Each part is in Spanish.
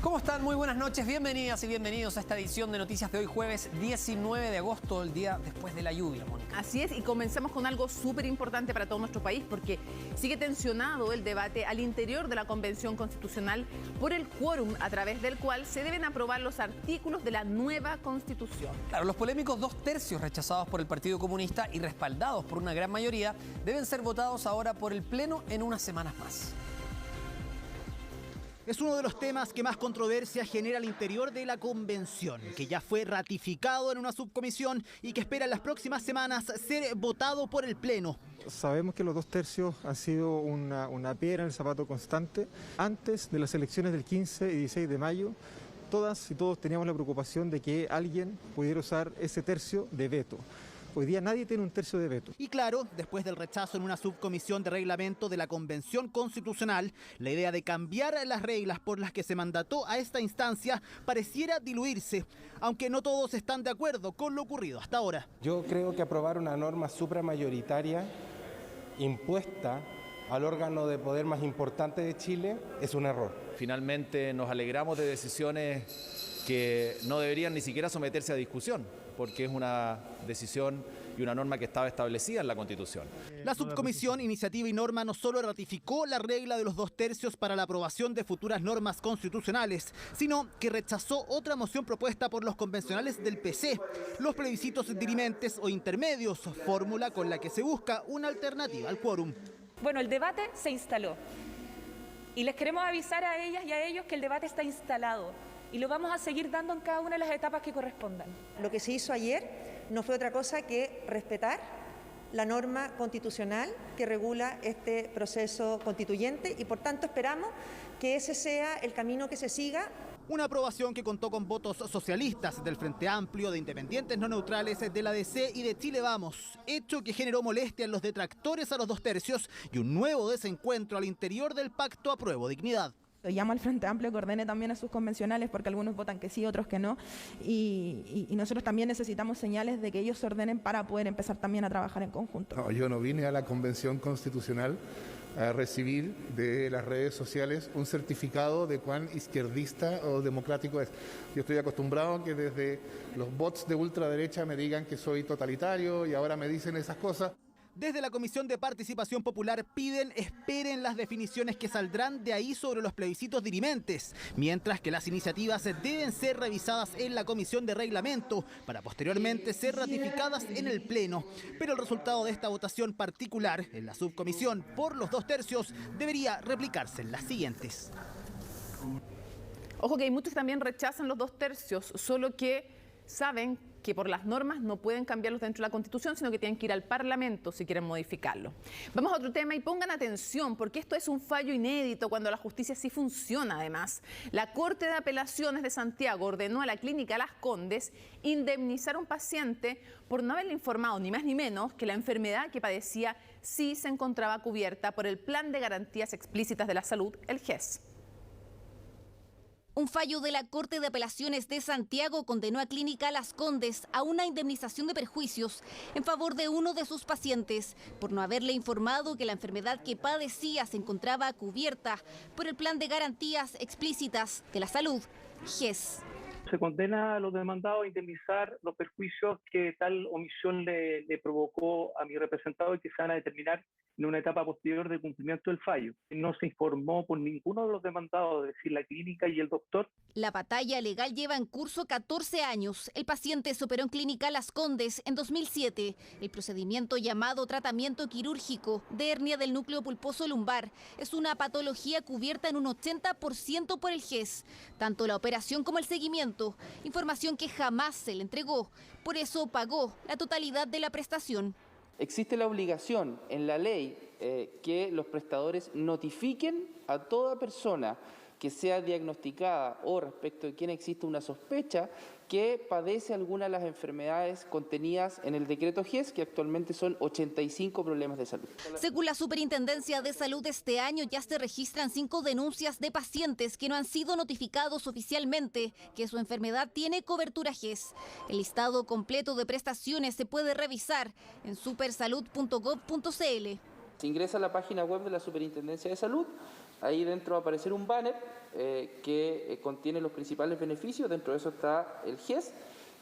¿Cómo están? Muy buenas noches, bienvenidas y bienvenidos a esta edición de Noticias de hoy, jueves 19 de agosto, el día después de la lluvia, Mónica. Así es, y comenzamos con algo súper importante para todo nuestro país, porque sigue tensionado el debate al interior de la Convención Constitucional por el quórum a través del cual se deben aprobar los artículos de la nueva Constitución. Claro, los polémicos 2/3 rechazados por el Partido Comunista y respaldados por una gran mayoría deben ser votados ahora por el Pleno en unas semanas más. Es uno de los temas que más controversia genera al interior de la convención, que ya fue ratificado en una subcomisión y que espera en las próximas semanas ser votado por el Pleno. Sabemos que los 2/3 han sido una piedra en el zapato constante. Antes de las elecciones del 15 y 16 de mayo, todas y todos teníamos la preocupación de que alguien pudiera usar ese tercio de veto. Hoy día nadie tiene un tercio de veto. Y claro, después del rechazo en una subcomisión de reglamento de la Convención Constitucional, la idea de cambiar las reglas por las que se mandató a esta instancia pareciera diluirse, aunque no todos están de acuerdo con lo ocurrido hasta ahora. Yo creo que aprobar una norma supramayoritaria impuesta al órgano de poder más importante de Chile es un error. Finalmente nos alegramos de decisiones que no deberían ni siquiera someterse a discusión, porque es una decisión y una norma que estaba establecida en la Constitución. La subcomisión Iniciativa y Norma no solo ratificó la regla de los 2/3 para la aprobación de futuras normas constitucionales, sino que rechazó otra moción propuesta por los convencionales del PC, los plebiscitos dirimentes o intermedios, fórmula con la que se busca una alternativa al quórum. Bueno, el debate se instaló y les queremos avisar a ellas y a ellos que el debate está instalado. Y lo vamos a seguir dando en cada una de las etapas que correspondan. Lo que se hizo ayer no fue otra cosa que respetar la norma constitucional que regula este proceso constituyente y por tanto esperamos que ese sea el camino que se siga. Una aprobación que contó con votos socialistas del Frente Amplio, de Independientes No Neutrales, de la DC y de Chile Vamos, hecho que generó molestia en los detractores a los 2/3 y un nuevo desencuentro al interior del pacto Apruebo Dignidad. Llamo al Frente Amplio que ordene también a sus convencionales porque algunos votan que sí, otros que no y nosotros también necesitamos señales de que ellos se ordenen para poder empezar también a trabajar en conjunto. No, yo no vine a la Convención Constitucional a recibir de las redes sociales un certificado de cuán izquierdista o democrático es. Yo estoy acostumbrado a que desde los bots de ultraderecha me digan que soy totalitario y ahora me dicen esas cosas. Desde la Comisión de Participación Popular esperen las definiciones que saldrán de ahí sobre los plebiscitos dirimentes, mientras que las iniciativas deben ser revisadas en la Comisión de Reglamento para posteriormente ser ratificadas en el Pleno. Pero el resultado de esta votación particular en la subcomisión por los 2/3 debería replicarse en las siguientes. Ojo que hay muchos que también rechazan los 2/3, solo que saben que por las normas no pueden cambiarlos dentro de la Constitución, sino que tienen que ir al Parlamento si quieren modificarlo. Vamos a otro tema y pongan atención, porque esto es un fallo inédito cuando la justicia sí funciona además. La Corte de Apelaciones de Santiago ordenó a la Clínica Las Condes indemnizar a un paciente por no haberle informado ni más ni menos que la enfermedad que padecía sí se encontraba cubierta por el Plan de Garantías Explícitas de la Salud, el GES. Un fallo de la Corte de Apelaciones de Santiago condenó a Clínica Las Condes a una indemnización de perjuicios en favor de uno de sus pacientes por no haberle informado que la enfermedad que padecía se encontraba cubierta por el Plan de Garantías Explícitas de la Salud, GES. Se condena a los demandados a indemnizar los perjuicios que tal omisión le provocó a mi representado y que se van a determinar en una etapa posterior de cumplimiento del fallo. No se informó por ninguno de los demandados, es decir, la clínica y el doctor. La batalla legal lleva en curso 14 años. El paciente se operó en Clínica Las Condes en 2007. El procedimiento llamado tratamiento quirúrgico de hernia del núcleo pulposo lumbar es una patología cubierta en un 80% por el GES. Tanto la operación como el seguimiento, información que jamás se le entregó. Por eso pagó la totalidad de la prestación. Existe la obligación en la ley que los prestadores notifiquen a toda persona que sea diagnosticada o respecto de quien existe una sospecha que padece alguna de las enfermedades contenidas en el decreto GES, que actualmente son 85 problemas de salud. Según la Superintendencia de Salud, este año ya se registran 5 denuncias de pacientes que no han sido notificados oficialmente que su enfermedad tiene cobertura GES. El listado completo de prestaciones se puede revisar en supersalud.gov.cl. Se ingresa a la página web de la Superintendencia de Salud Ahí dentro va a aparecer un banner que contiene los principales beneficios. Dentro de eso está el GES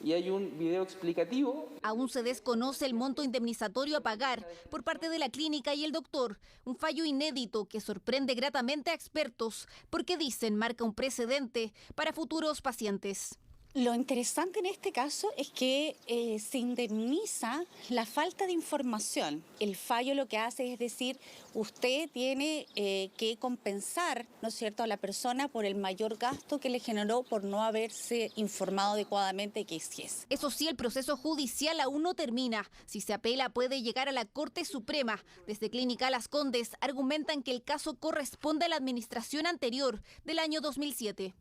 y hay un video explicativo. Aún se desconoce el monto indemnizatorio a pagar por parte de la clínica y el doctor. Un fallo inédito que sorprende gratamente a expertos porque dicen marca un precedente para futuros pacientes. Lo interesante en este caso es que se indemniza la falta de información. El fallo lo que hace es decir, usted tiene que compensar, ¿no es cierto?, a la persona por el mayor gasto que le generó por no haberse informado adecuadamente que es. Eso sí, el proceso judicial aún no termina. Si se apela, puede llegar a la Corte Suprema. Desde Clínica Las Condes argumentan que el caso corresponde a la administración anterior del año 2007.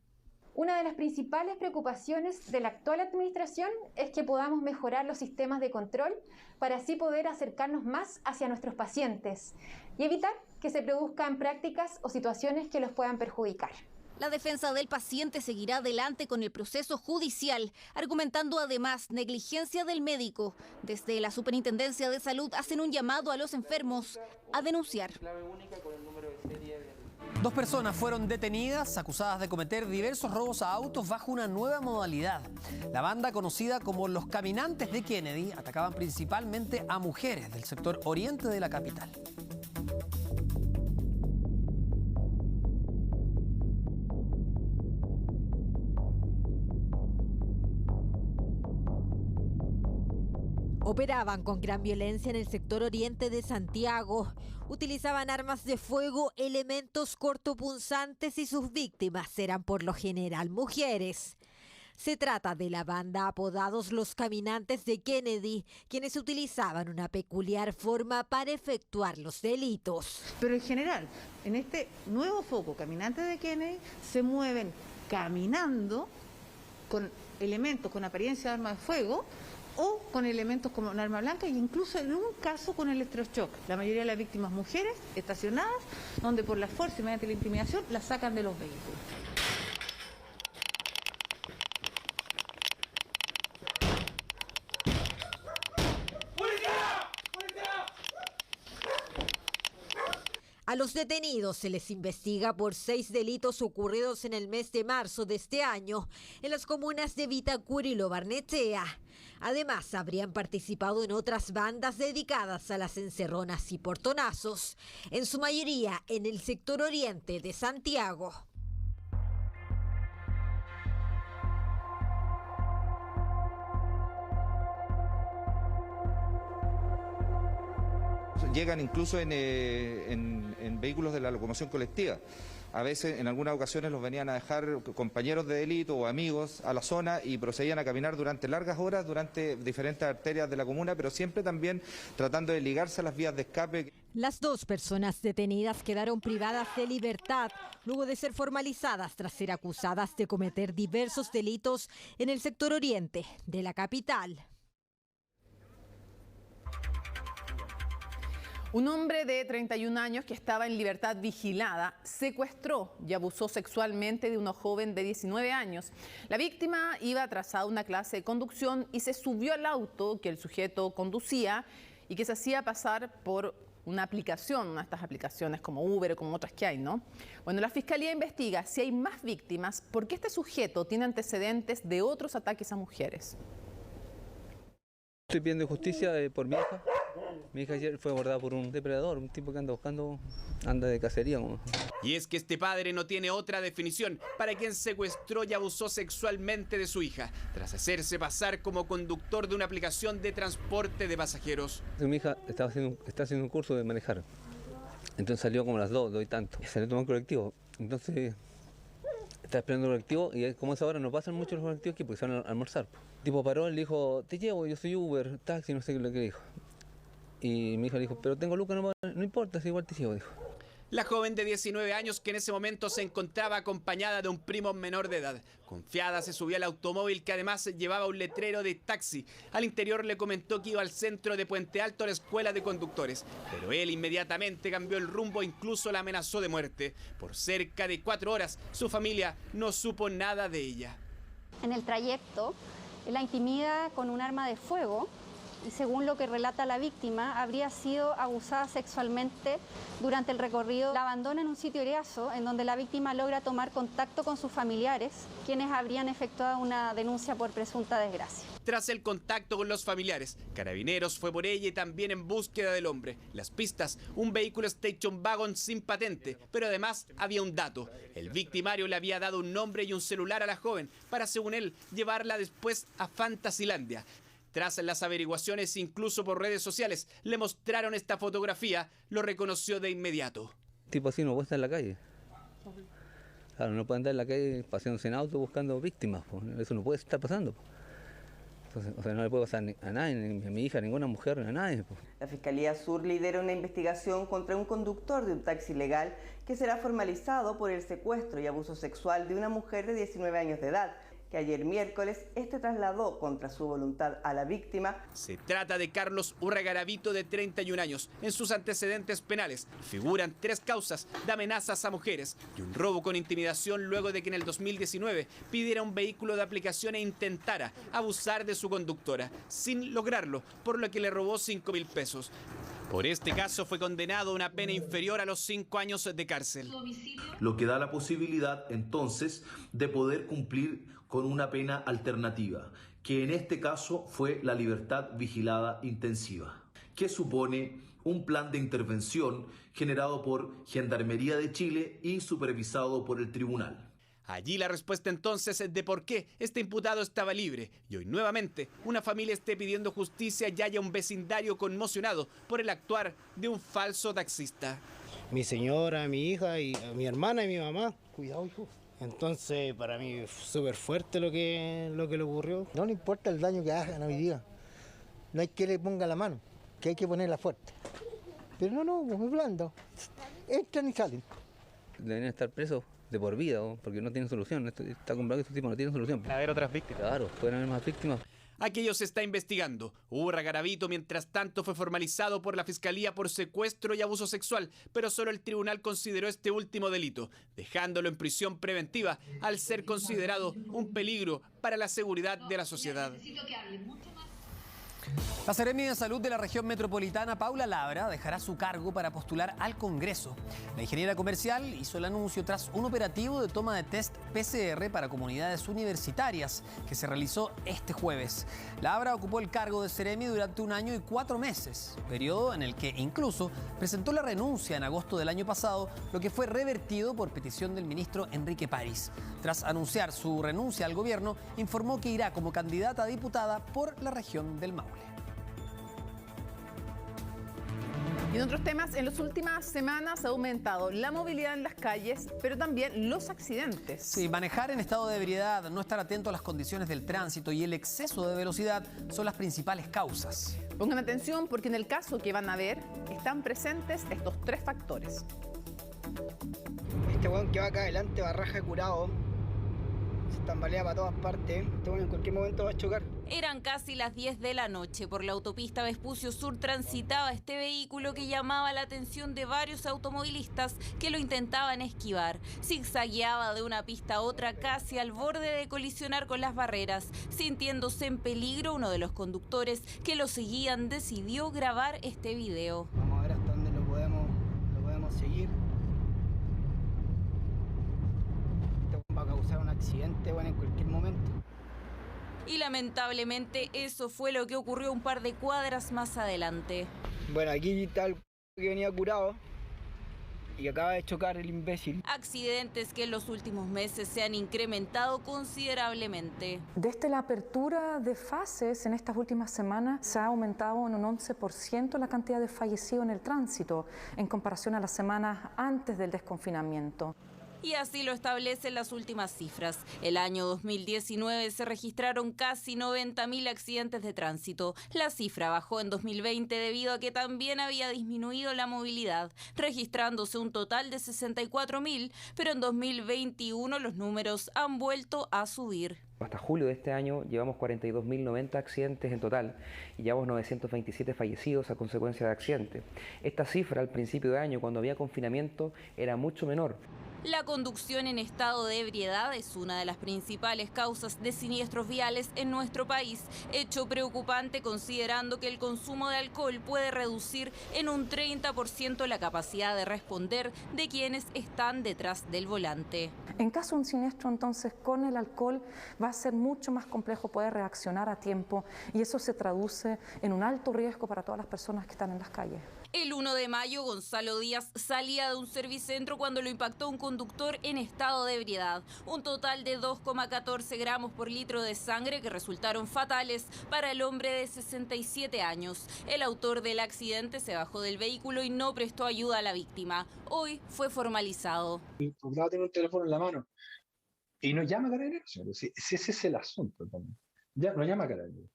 Una de las principales preocupaciones de la actual administración es que podamos mejorar los sistemas de control para así poder acercarnos más hacia nuestros pacientes y evitar que se produzcan prácticas o situaciones que los puedan perjudicar. La defensa del paciente seguirá adelante con el proceso judicial, argumentando además negligencia del médico. Desde la Superintendencia de Salud hacen un llamado a los enfermos a denunciar. 2 personas fueron detenidas acusadas de cometer diversos robos a autos bajo una nueva modalidad. La banda, conocida como los Caminantes de Kennedy, atacaban principalmente a mujeres del sector oriente de la capital. Operaban con gran violencia en el sector oriente de Santiago. Utilizaban armas de fuego, elementos cortopunzantes y sus víctimas eran por lo general mujeres. Se trata de la banda apodados los Caminantes de Kennedy, quienes utilizaban una peculiar forma para efectuar los delitos. Pero en general, en este nuevo foco Caminantes de Kennedy se mueven caminando con elementos con apariencia de arma de fuego o con elementos como un arma blanca e incluso en un caso con electroshock. La mayoría de las víctimas mujeres estacionadas, donde por la fuerza y mediante la intimidación las sacan de los vehículos. A los detenidos se les investiga por 6 delitos ocurridos en el mes de marzo de este año en las comunas de Vitacura y Lo Barnechea. Además, habrían participado en otras bandas dedicadas a las encerronas y portonazos, en su mayoría en el sector oriente de Santiago. Llegan incluso en vehículos de la locomoción colectiva. A veces, en algunas ocasiones, los venían a dejar compañeros de delito o amigos a la zona y procedían a caminar durante largas horas, durante diferentes arterias de la comuna, pero siempre también tratando de ligarse a las vías de escape. Las 2 personas detenidas quedaron privadas de libertad luego de ser formalizadas tras ser acusadas de cometer diversos delitos en el sector oriente de la capital. Un hombre de 31 años que estaba en libertad vigilada secuestró y abusó sexualmente de una joven de 19 años. La víctima iba trazada una clase de conducción y se subió al auto que el sujeto conducía y que se hacía pasar por una aplicación, una de estas aplicaciones como Uber o como otras que hay, ¿no? Bueno, la Fiscalía investiga si hay más víctimas porque este sujeto tiene antecedentes de otros ataques a mujeres. Estoy pidiendo justicia por mi hija. Mi hija ayer fue abordada por un depredador, un tipo que anda de cacería. Y es que este padre no tiene otra definición para quien secuestró y abusó sexualmente de su hija, tras hacerse pasar como conductor de una aplicación de transporte de pasajeros. Mi hija está haciendo un curso de manejar, entonces salió como a las 2 y tanto. Salió a tomar un colectivo, entonces está esperando el colectivo y como es ahora no pasan mucho los colectivos aquí porque se van a almorzar. El tipo paró, le dijo, te llevo, yo soy Uber, taxi, no sé qué es lo que dijo. Y mi hija le dijo, pero tengo lucas, no importa, si igual te llevo, dijo. La joven de 19 años que en ese momento se encontraba acompañada de un primo menor de edad. Confiada se subió al automóvil que además llevaba un letrero de taxi. Al interior le comentó que iba al centro de Puente Alto a la escuela de conductores. Pero él inmediatamente cambió el rumbo e incluso la amenazó de muerte. Por cerca de 4 horas su familia no supo nada de ella. En el trayecto la intimida con un arma de fuego y según lo que relata la víctima, habría sido abusada sexualmente durante el recorrido. La abandona en un sitio Eriazo, en donde la víctima logra tomar contacto con sus familiares, quienes habrían efectuado una denuncia por presunta desgracia. Tras el contacto con los familiares, Carabineros fue por ella y también en búsqueda del hombre. Las pistas, un vehículo Station Wagon sin patente, pero además había un dato. El victimario le había dado un nombre y un celular a la joven para, según él, llevarla después a Fantasilandia. Tras las averiguaciones, incluso por redes sociales, le mostraron esta fotografía, lo reconoció de inmediato. Tipo así no puede estar en la calle. Claro, no puede andar en la calle paseándose en auto buscando víctimas, pues. Eso no puede estar pasando. Entonces, o sea, no le puede pasar a nadie, ni a mi hija, a ninguna mujer, a nadie. Pues. La Fiscalía Sur lidera una investigación contra un conductor de un taxi ilegal que será formalizado por el secuestro y abuso sexual de una mujer de 19 años de edad, que ayer miércoles trasladó contra su voluntad a la víctima. Se trata de Carlos Urra Garavito, de 31 años. En sus antecedentes penales figuran 3 causas de amenazas a mujeres y un robo con intimidación luego de que en el 2019 pidiera un vehículo de aplicación e intentara abusar de su conductora, sin lograrlo, por lo que le robó 5.000 pesos. Por este caso fue condenado a una pena inferior a los 5 años de cárcel. Lo que da la posibilidad entonces de poder cumplir con una pena alternativa, que en este caso fue la libertad vigilada intensiva, que supone un plan de intervención generado por Gendarmería de Chile y supervisado por el tribunal. Allí la respuesta entonces es de por qué este imputado estaba libre y hoy nuevamente una familia esté pidiendo justicia y haya un vecindario conmocionado por el actuar de un falso taxista. Mi señora, mi hija, y mi hermana y mi mamá. Cuidado, hijo. Entonces, para mí es súper fuerte lo que le ocurrió. No le importa el daño que hagan hoy día. No hay que le ponga la mano, que hay que ponerla fuerte. Pero no, muy blando. Entran y salen. Deberían estar presos de por vida, ¿no? Porque no tienen solución. Está comprobado que estos tipos no tienen solución. A haber otras víctimas. Claro, pueden haber más víctimas. Aquello se está investigando. Urra Garavito, mientras tanto, fue formalizado por la Fiscalía por secuestro y abuso sexual, pero solo el tribunal consideró este último delito, dejándolo en prisión preventiva al ser considerado un peligro para la seguridad de la sociedad. La Seremi de Salud de la región metropolitana, Paula Labra, dejará su cargo para postular al Congreso. La ingeniera comercial hizo el anuncio tras un operativo de toma de test PCR para comunidades universitarias que se realizó este jueves. Labra ocupó el cargo de Seremi durante 1 año y 4 meses, periodo en el que incluso presentó la renuncia en agosto del año pasado, lo que fue revertido por petición del ministro Enrique París. Tras anunciar su renuncia al gobierno, informó que irá como candidata a diputada por la región del Maule. Y en otros temas, en las últimas semanas ha aumentado la movilidad en las calles, pero también los accidentes. Sí, manejar en estado de ebriedad, no estar atento a las condiciones del tránsito y el exceso de velocidad son las principales causas. Pongan atención porque en el caso que van a ver están presentes estos 3 factores. Este weón que va acá adelante va raja curado, se tambalea para todas partes, este weón en cualquier momento va a chocar. Eran casi las 10 de la noche. Por la autopista Vespucio Sur transitaba este vehículo que llamaba la atención de varios automovilistas que lo intentaban esquivar. Zigzagueaba de una pista a otra casi al borde de colisionar con las barreras. Sintiéndose en peligro, uno de los conductores que lo seguían decidió grabar este video. Vamos a ver hasta dónde lo podemos seguir. Este va a causar un accidente en cualquier momento. Y lamentablemente eso fue lo que ocurrió un par de cuadras más adelante. Bueno, aquí está el que venía curado y acaba de chocar el imbécil. Accidentes que en los últimos meses se han incrementado considerablemente. Desde la apertura de fases en estas últimas semanas se ha aumentado en un 11% la cantidad de fallecidos en el tránsito en comparación a las semanas antes del desconfinamiento. Y así lo establecen las últimas cifras. El año 2019 se registraron casi 90.000 accidentes de tránsito. La cifra bajó en 2020 debido a que también había disminuido la movilidad, registrándose un total de 64.000, pero en 2021 los números han vuelto a subir. Hasta julio de este año llevamos 42.090 accidentes en total y llevamos 927 fallecidos a consecuencia de accidentes. Esta cifra al principio de año, cuando había confinamiento, era mucho menor. La conducción en estado de ebriedad es una de las principales causas de siniestros viales en nuestro país, hecho preocupante considerando que el consumo de alcohol puede reducir en un 30% la capacidad de responder de quienes están detrás del volante. En caso de un siniestro, entonces, con el alcohol va a ser mucho más complejo poder reaccionar a tiempo y eso se traduce en un alto riesgo para todas las personas que están en las calles. El 1 de mayo, Gonzalo Díaz salía de un servicentro cuando lo impactó un conductor en estado de ebriedad. Un total de 2,14 gramos por litro de sangre que resultaron fatales para el hombre de 67 años. El autor del accidente se bajó del vehículo y no prestó ayuda a la víctima. Hoy fue formalizado. El procurado tiene un teléfono en la mano y no llama a Carabineros. Si ese es el asunto también. Ya no llama a Carabineros.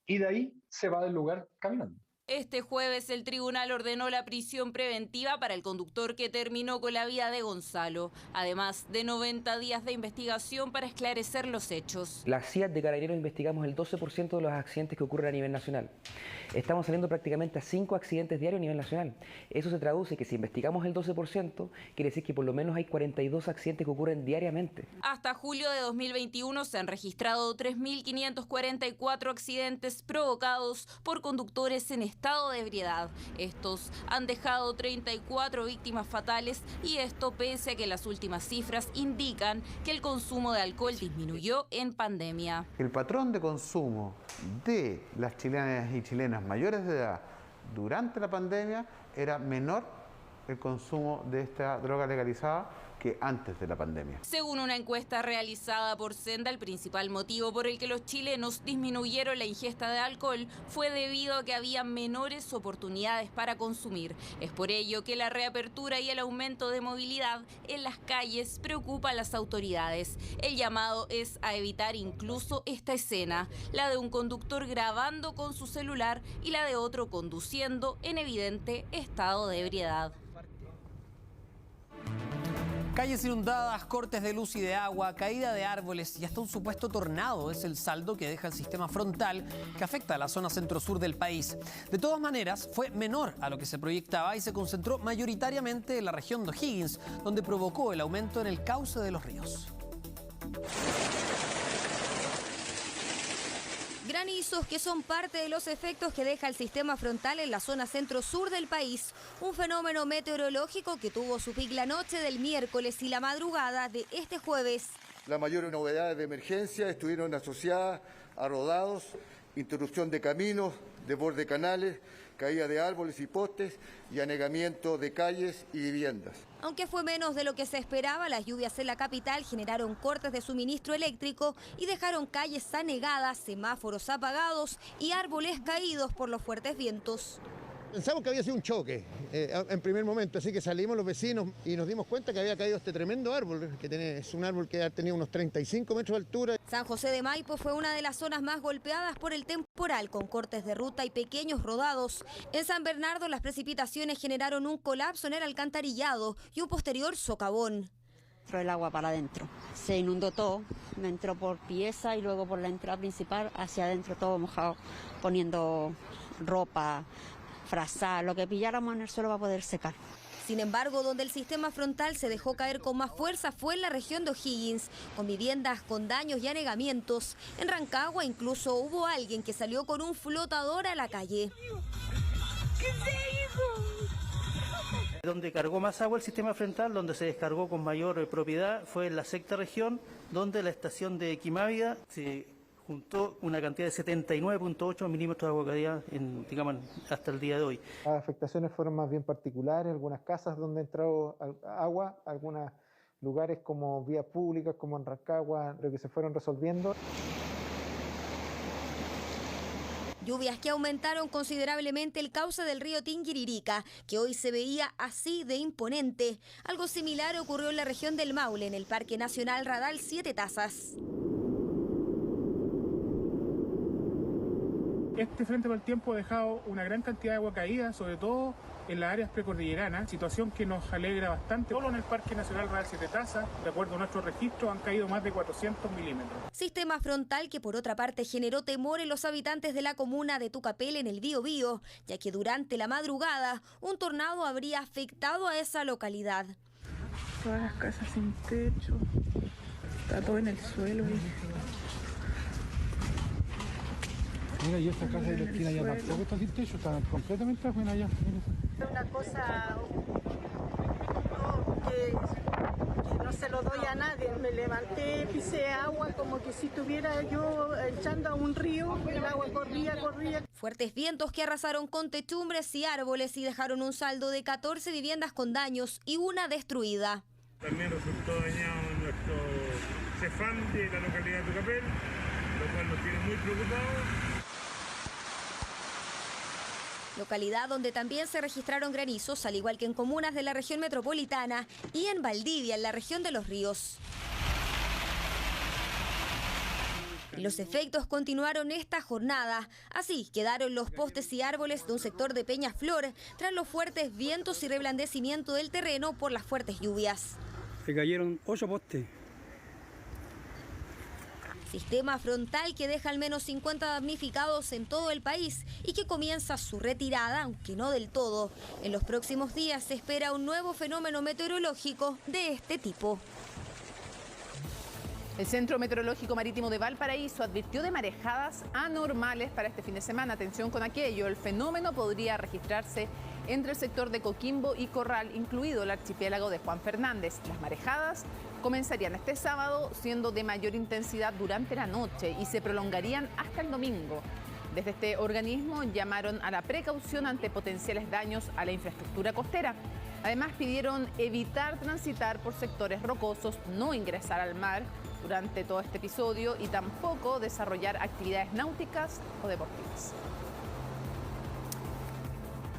Y de ahí se va del lugar caminando. Este jueves el tribunal ordenó la prisión preventiva para el conductor que terminó con la vida de Gonzalo, además de 90 días de investigación para esclarecer los hechos. La CIAT de Carabineros investigamos el 12% de los accidentes que ocurren a nivel nacional. Estamos saliendo prácticamente a 5 accidentes diarios a nivel nacional. Eso se traduce que si investigamos el 12%, quiere decir que por lo menos hay 42 accidentes que ocurren diariamente. Hasta julio de 2021 se han registrado 3.544 accidentes provocados por conductores en estado de ebriedad. Estos han dejado 34 víctimas fatales y esto pese a que las últimas cifras indican que el consumo de alcohol disminuyó en pandemia. El patrón de consumo de las chilenas y chilenas mayores de edad durante la pandemia era menor el consumo de esta droga legalizada que antes de la pandemia. Según una encuesta realizada por Senda, el principal motivo por el que los chilenos disminuyeron la ingesta de alcohol fue debido a que había menores oportunidades para consumir. Es por ello que la reapertura y el aumento de movilidad en las calles preocupa a las autoridades. El llamado es a evitar incluso esta escena, la de un conductor grabando con su celular y la de otro conduciendo en evidente estado de ebriedad. Calles inundadas, cortes de luz y de agua, caída de árboles y hasta un supuesto tornado es el saldo que deja el sistema frontal que afecta a la zona centro-sur del país. De todas maneras, fue menor a lo que se proyectaba y se concentró mayoritariamente en la región de O'Higgins, donde provocó el aumento en el cauce de los ríos. Granizos que son parte de los efectos que deja el sistema frontal en la zona centro-sur del país. Un fenómeno meteorológico que tuvo su pic la noche del miércoles y la madrugada de este jueves. Las mayores novedades de emergencia estuvieron asociadas a rodados, interrupción de caminos, desborde de canales, caída de árboles y postes y anegamiento de calles y viviendas. Aunque fue menos de lo que se esperaba, las lluvias en la capital generaron cortes de suministro eléctrico y dejaron calles anegadas, semáforos apagados y árboles caídos por los fuertes vientos. Pensamos que había sido un choque en primer momento, así que salimos los vecinos y nos dimos cuenta que había caído este tremendo árbol, que es un árbol que ha tenido unos 35 metros de altura. San José de Maipo fue una de las zonas más golpeadas por el temporal, con cortes de ruta y pequeños rodados. En San Bernardo las precipitaciones generaron un colapso en el alcantarillado y un posterior socavón. Entró el agua para adentro, se inundó todo, me entró por pieza y luego por la entrada principal hacia adentro todo mojado, poniendo ropa, frazada, lo que pilláramos en el suelo para poder secar. Sin embargo, donde el sistema frontal se dejó caer con más fuerza fue en la región de O'Higgins, con viviendas con daños y anegamientos. En Rancagua incluso hubo alguien que salió con un flotador a la calle. ¿Qué se hizo? Donde cargó más agua el sistema frontal, donde se descargó con mayor propiedad, fue en la sexta región, donde la estación de Quimávida se juntó una cantidad de 79.8 milímetros de agua caída hasta el día de hoy. Las afectaciones fueron más bien particulares, algunas casas donde entró agua, algunos lugares como vías públicas, como en Rancagua, lo que se fueron resolviendo. Lluvias que aumentaron considerablemente el cauce del río Tinguiririca, que hoy se veía así de imponente. Algo similar ocurrió en la región del Maule, en el Parque Nacional Radal Siete Tazas. Este frente para el tiempo ha dejado una gran cantidad de agua caída, sobre todo en las áreas precordilleranas, situación que nos alegra bastante. Solo en el Parque Nacional Radal Siete Tazas, de acuerdo a nuestros registros, han caído más de 400 milímetros. Sistema frontal que por otra parte generó temor en los habitantes de la comuna de Tucapel en el Biobío, ya que durante la madrugada un tornado habría afectado a esa localidad. Todas las casas sin techo, está todo en el suelo. Mira, y esta casa de la esquina ya tampoco está sin techo, está completamente afuera ya. Una cosa que no se lo doy a nadie. Me levanté, pisé agua como que si estuviera yo echando a un río, el agua corría. Fuertes vientos que arrasaron con techumbres y árboles y dejaron un saldo de 14 viviendas con daños y una destruida. También resultó dañado nuestro Cefam de la localidad de Tucapel, lo cual nos tiene muy preocupados. Localidad donde también se registraron granizos, al igual que en comunas de la región metropolitana y en Valdivia, en la región de Los Ríos. Y los efectos continuaron esta jornada. Así quedaron los postes y árboles de un sector de Peñaflor tras los fuertes vientos y reblandecimiento del terreno por las fuertes lluvias. Se cayeron 8 postes. Sistema frontal que deja al menos 50 damnificados en todo el país y que comienza su retirada, aunque no del todo. En los próximos días se espera un nuevo fenómeno meteorológico de este tipo. El Centro Meteorológico Marítimo de Valparaíso advirtió de marejadas anormales para este fin de semana. Atención con aquello, el fenómeno podría registrarse entre el sector de Coquimbo y Corral, incluido el archipiélago de Juan Fernández. Las marejadas comenzarían este sábado, siendo de mayor intensidad durante la noche y se prolongarían hasta el domingo. Desde este organismo llamaron a la precaución ante potenciales daños a la infraestructura costera. Además, pidieron evitar transitar por sectores rocosos, no ingresar al mar durante todo este episodio y tampoco desarrollar actividades náuticas o deportivas.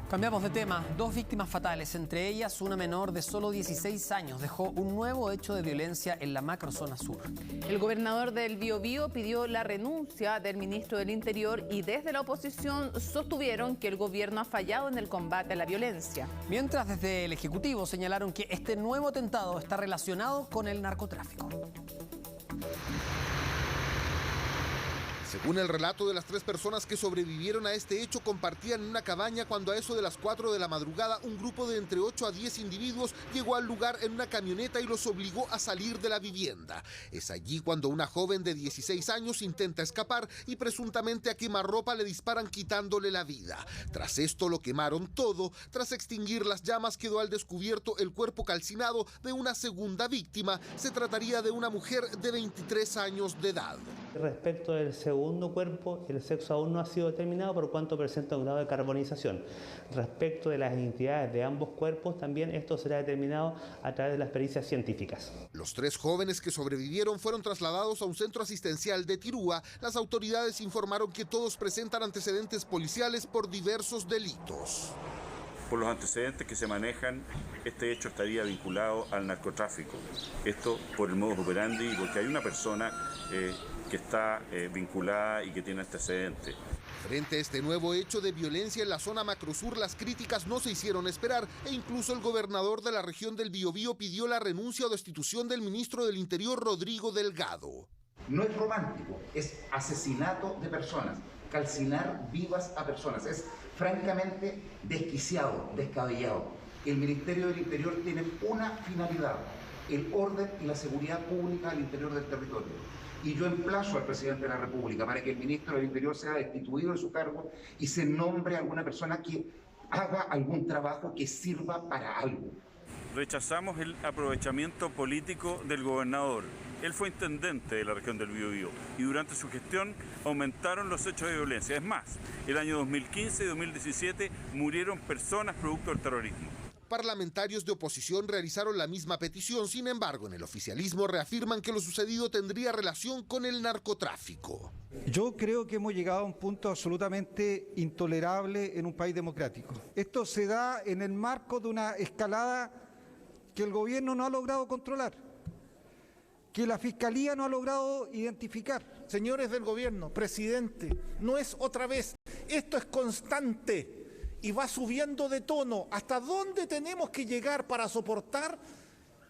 Cambiamos de tema. 2 víctimas fatales, entre ellas una menor de solo 16 años, dejó un nuevo hecho de violencia en la macrozona sur. El gobernador del Biobío pidió la renuncia del ministro del Interior y desde la oposición sostuvieron que el gobierno ha fallado en el combate a la violencia. Mientras desde el Ejecutivo señalaron que este nuevo atentado está relacionado con el narcotráfico. Según el relato de las 3 personas que sobrevivieron a este hecho, compartían una cabaña cuando a eso de las 4 de la madrugada un grupo de entre 8 a 10 individuos llegó al lugar en una camioneta y los obligó a salir de la vivienda. Es allí cuando una joven de 16 años intenta escapar y presuntamente a quemarropa le disparan quitándole la vida. Tras esto lo quemaron todo. Tras extinguir las llamas quedó al descubierto el cuerpo calcinado de una segunda víctima. Se trataría de una mujer de 23 años de edad. Respecto del segundo cuerpo, el sexo aún no ha sido determinado por cuanto presenta un grado de carbonización. Respecto de las identidades de ambos cuerpos, también esto será determinado a través de las pericias científicas. Los 3 jóvenes que sobrevivieron fueron trasladados a un centro asistencial de Tirúa. Las autoridades informaron que todos presentan antecedentes policiales por diversos delitos. Por los antecedentes que se manejan, este hecho estaría vinculado al narcotráfico. Esto por el modus operandi y porque hay una persona que está vinculada y que tiene antecedentes. Frente a este nuevo hecho de violencia en la zona macrosur, las críticas no se hicieron esperar e incluso el gobernador de la región del Biobío pidió la renuncia o destitución del ministro del Interior, Rodrigo Delgado. No es romántico, es asesinato de personas, calcinar vivas a personas. Es francamente desquiciado, descabellado. El Ministerio del Interior tiene una finalidad, el orden y la seguridad pública al interior del territorio. Y yo emplazo al presidente de la República para que el ministro del Interior sea destituido de su cargo y se nombre a alguna persona que haga algún trabajo que sirva para algo. Rechazamos el aprovechamiento político del gobernador. Él fue intendente de la región del Biobío y durante su gestión aumentaron los hechos de violencia. Es más, el año 2015 y 2017 murieron personas producto del terrorismo. Parlamentarios de oposición realizaron la misma petición, sin embargo, en el oficialismo reafirman que lo sucedido tendría relación con el narcotráfico. Yo creo que hemos llegado a un punto absolutamente intolerable en un país democrático. Esto se da en el marco de una escalada que el gobierno no ha logrado controlar, que la Fiscalía no ha logrado identificar. Señores del gobierno, presidente, no es otra vez, esto es constante. y va subiendo de tono. ¿Hasta dónde tenemos que llegar para soportar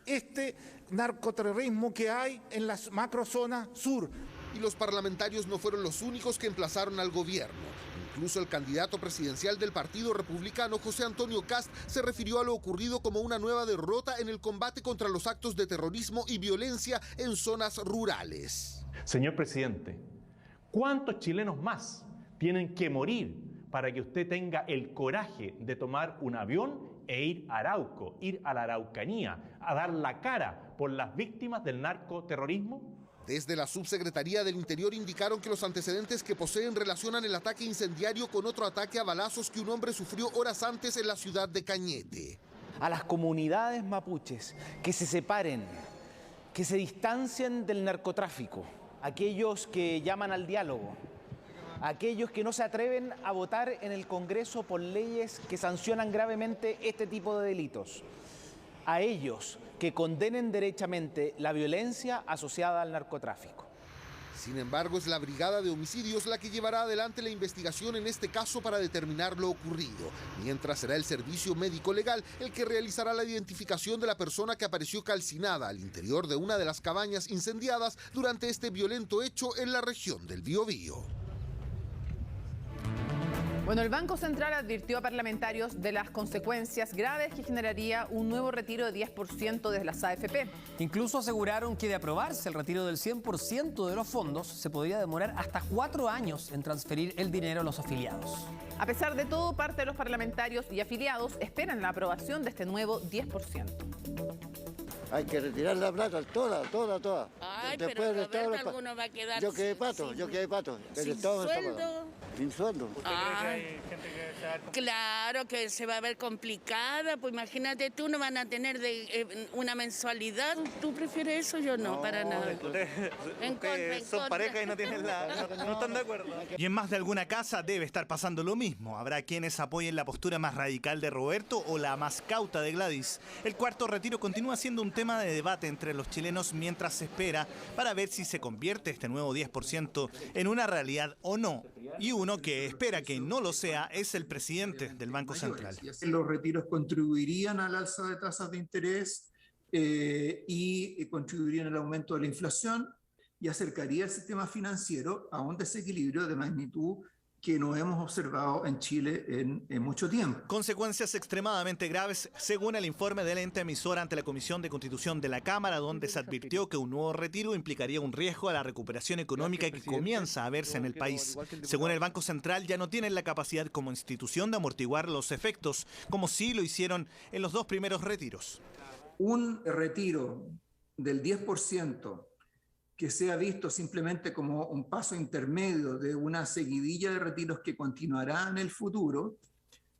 este narcoterrorismo que hay en la macrozona sur? Y los parlamentarios no fueron los únicos que emplazaron al gobierno. Incluso el candidato presidencial del Partido Republicano, José Antonio Kast, se refirió a lo ocurrido como una nueva derrota en el combate contra los actos de terrorismo y violencia en zonas rurales. Señor presidente, ¿cuántos chilenos más tienen que morir para que usted tenga el coraje de tomar un avión e ir a Arauco, ir a la Araucanía, a dar la cara por las víctimas del narcoterrorismo? Desde la Subsecretaría del Interior indicaron que los antecedentes que poseen relacionan el ataque incendiario con otro ataque a balazos que un hombre sufrió horas antes en la ciudad de Cañete. A las comunidades mapuches que se separen, que se distancien del narcotráfico, aquellos que llaman al diálogo, aquellos que no se atreven a votar en el Congreso por leyes que sancionan gravemente este tipo de delitos, a ellos que condenen derechamente la violencia asociada al narcotráfico. Sin embargo, es la Brigada de Homicidios la que llevará adelante la investigación en este caso para determinar lo ocurrido, mientras será el Servicio Médico Legal el que realizará la identificación de la persona que apareció calcinada al interior de una de las cabañas incendiadas durante este violento hecho en la región del Biobío. Bueno, el Banco Central advirtió a parlamentarios de las consecuencias graves que generaría un nuevo retiro de 10% de las AFP. Incluso aseguraron que de aprobarse el retiro del 100% de los fondos, se podría demorar hasta 4 años en transferir el dinero a los afiliados. A pesar de todo, parte de los parlamentarios y afiliados esperan la aprobación de este nuevo 10%. Hay que retirar la plata, toda. Ay, después pero Roberto, alguno va a quedar yo quedé pato. Sin sueldo. Sin sueldo. Claro que se va a ver complicada, pues imagínate tú, no van a tener una mensualidad. ¿Tú prefieres eso? Yo no, para nada. Son pareja y no están de acuerdo. Y en más de alguna casa debe estar pasando lo mismo. Habrá quienes apoyen la postura más radical de Roberto o la más cauta de Gladys. El cuarto retiro continúa siendo un tema de debate entre los chilenos mientras se espera para ver si se convierte este nuevo 10% en una realidad o no. Y uno que espera que no lo sea es el presidente del Banco Central. Los retiros contribuirían al alza de tasas de interés y contribuirían al aumento de la inflación y acercaría el sistema financiero a un desequilibrio de magnitud que no hemos observado en Chile en mucho tiempo. Consecuencias extremadamente graves, según el informe del ente emisor ante la Comisión de Constitución de la Cámara, donde se advirtió que un nuevo retiro implicaría un riesgo a la recuperación económica que comienza a verse en el país. Según el Banco Central, ya no tienen la capacidad como institución de amortiguar los efectos, como sí lo hicieron en los 2 primeros retiros. Un retiro del 10%, que sea visto simplemente como un paso intermedio de una seguidilla de retiros que continuará en el futuro,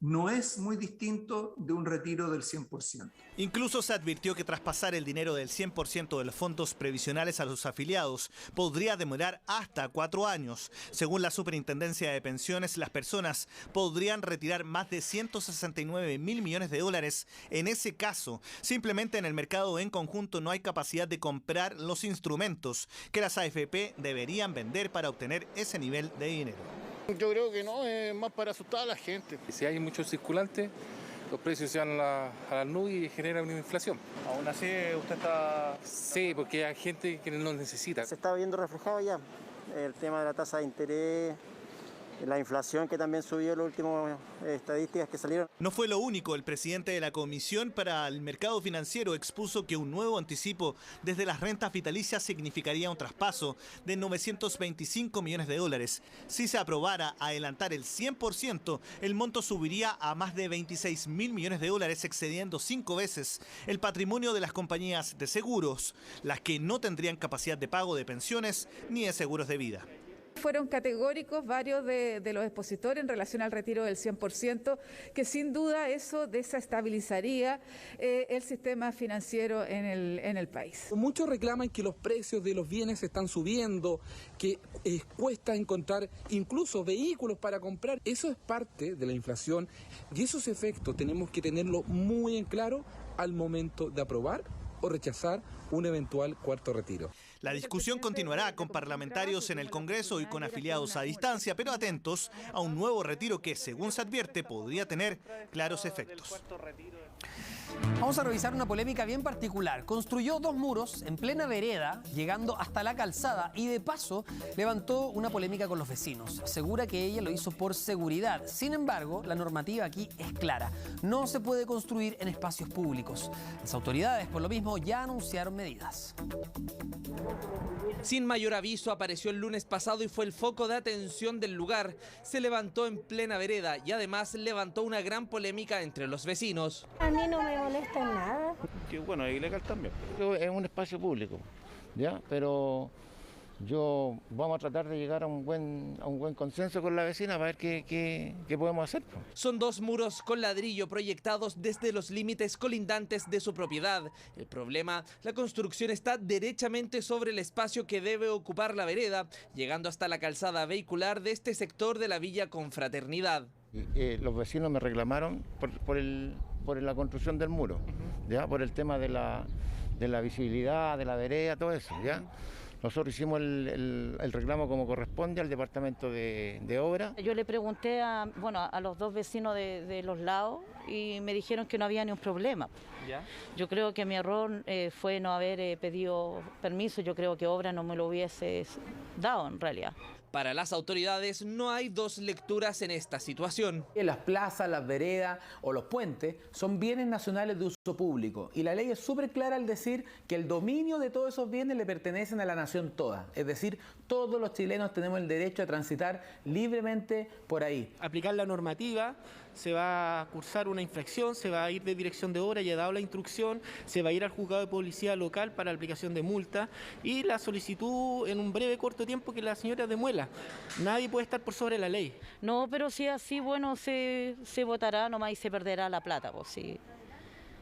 no es muy distinto de un retiro del 100%. Incluso se advirtió que traspasar el dinero del 100% de los fondos previsionales a los afiliados podría demorar hasta 4 años. Según la Superintendencia de Pensiones, las personas podrían retirar más de 169.000 millones de dólares. En ese caso, simplemente en el mercado en conjunto no hay capacidad de comprar los instrumentos que las AFP deberían vender para obtener ese nivel de dinero. Yo creo que no, es más para asustar a la gente. Si hay muchos circulantes, los precios se van a las nubes y genera una inflación. ¿Aún así usted está...? Sí, porque hay gente que no necesita. Se está viendo reflejado ya el tema de la tasa de interés, la inflación que también subió en las últimas estadísticas que salieron. No fue lo único. El presidente de la Comisión para el Mercado Financiero expuso que un nuevo anticipo desde las rentas vitalicias significaría un traspaso de 925 millones de dólares. Si se aprobara adelantar el 100%, el monto subiría a más de 26.000 millones de dólares, excediendo 5 veces el patrimonio de las compañías de seguros, las que no tendrían capacidad de pago de pensiones ni de seguros de vida. Fueron categóricos varios de los expositores en relación al retiro del 100%, que sin duda eso desestabilizaría el sistema financiero en el país. Muchos reclaman que los precios de los bienes están subiendo, que cuesta encontrar incluso vehículos para comprar. Eso es parte de la inflación y esos efectos tenemos que tenerlo muy en claro al momento de aprobar o rechazar un eventual cuarto retiro. La discusión continuará con parlamentarios en el Congreso y con afiliados a distancia, pero atentos a un nuevo retiro que, según se advierte, podría tener claros efectos. Vamos a revisar una polémica bien particular. Construyó 2 muros en plena vereda, llegando hasta la calzada, y de paso levantó una polémica con los vecinos. Asegura que ella lo hizo por seguridad. Sin embargo, la normativa aquí es clara. No se puede construir en espacios públicos. Las autoridades, por lo mismo, ya anunciaron medidas. Sin mayor aviso, apareció el lunes pasado y fue el foco de atención del lugar. Se levantó en plena vereda y además levantó una gran polémica entre los vecinos. A mí no me molesta nada. Que bueno, es ilegal también. Es un espacio público, ¿ya? Pero vamos a tratar de llegar a un buen consenso con la vecina para ver qué podemos hacer. Son 2 muros con ladrillo proyectados desde los límites colindantes de su propiedad. El problema, la construcción está derechamente sobre el espacio que debe ocupar la vereda, llegando hasta la calzada vehicular de este sector de la Villa Confraternidad. Los vecinos me reclamaron por la construcción del muro, ¿ya? Por el tema de la visibilidad, de la vereda, todo eso, ¿ya? Nosotros hicimos el reclamo como corresponde al departamento de obra. Yo le pregunté a los 2 vecinos de los lados y me dijeron que no había ni un problema. ¿Ya? Yo creo que mi error fue no haber pedido permiso. Yo creo que obra no me lo hubiese dado en realidad. Para las autoridades no hay 2 lecturas en esta situación. Las plazas, las veredas o los puentes son bienes nacionales de uso público y la ley es súper clara al decir que el dominio de todos esos bienes le pertenecen a la nación toda. Es decir, todos los chilenos tenemos el derecho a transitar libremente por ahí. Aplicar la normativa, se va a cursar una infracción, se va a ir de dirección de obra, ya he dado la instrucción, se va a ir al juzgado de policía local para la aplicación de multa y la solicitud en un breve corto tiempo que la señora demuela. Nadie puede estar por sobre la ley. No, pero si así, bueno, se votará nomás y se perderá la plata, pues sí.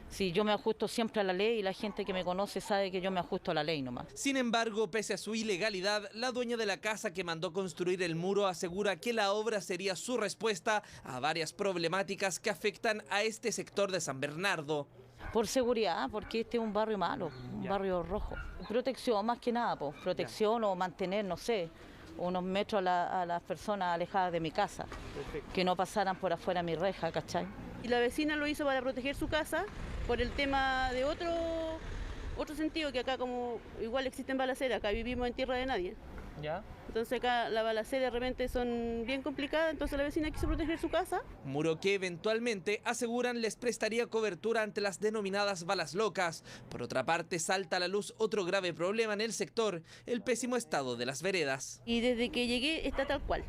Sí, yo me ajusto siempre a la ley y la gente que me conoce sabe que yo me ajusto a la ley nomás. Sin embargo, pese a su ilegalidad, la dueña de la casa que mandó construir el muro asegura que la obra sería su respuesta a varias problemáticas que afectan a este sector de San Bernardo. Por seguridad, porque este es un barrio malo, un barrio rojo. Protección más que nada, pues, protección o mantener, no sé, unos metros a las personas alejadas de mi casa. Perfecto. Que no pasaran por afuera mi reja, ¿cachai? Y la vecina lo hizo para proteger su casa por el tema de otro sentido, que acá como igual existen balaceras, acá vivimos en tierra de nadie. ¿Ya? Entonces acá las balaceras de repente son bien complicadas, entonces la vecina quiso proteger su casa. Muro que eventualmente aseguran les prestaría cobertura ante las denominadas balas locas. Por otra parte, salta a la luz otro grave problema en el sector, el pésimo estado de las veredas. Y desde que llegué está tal cual.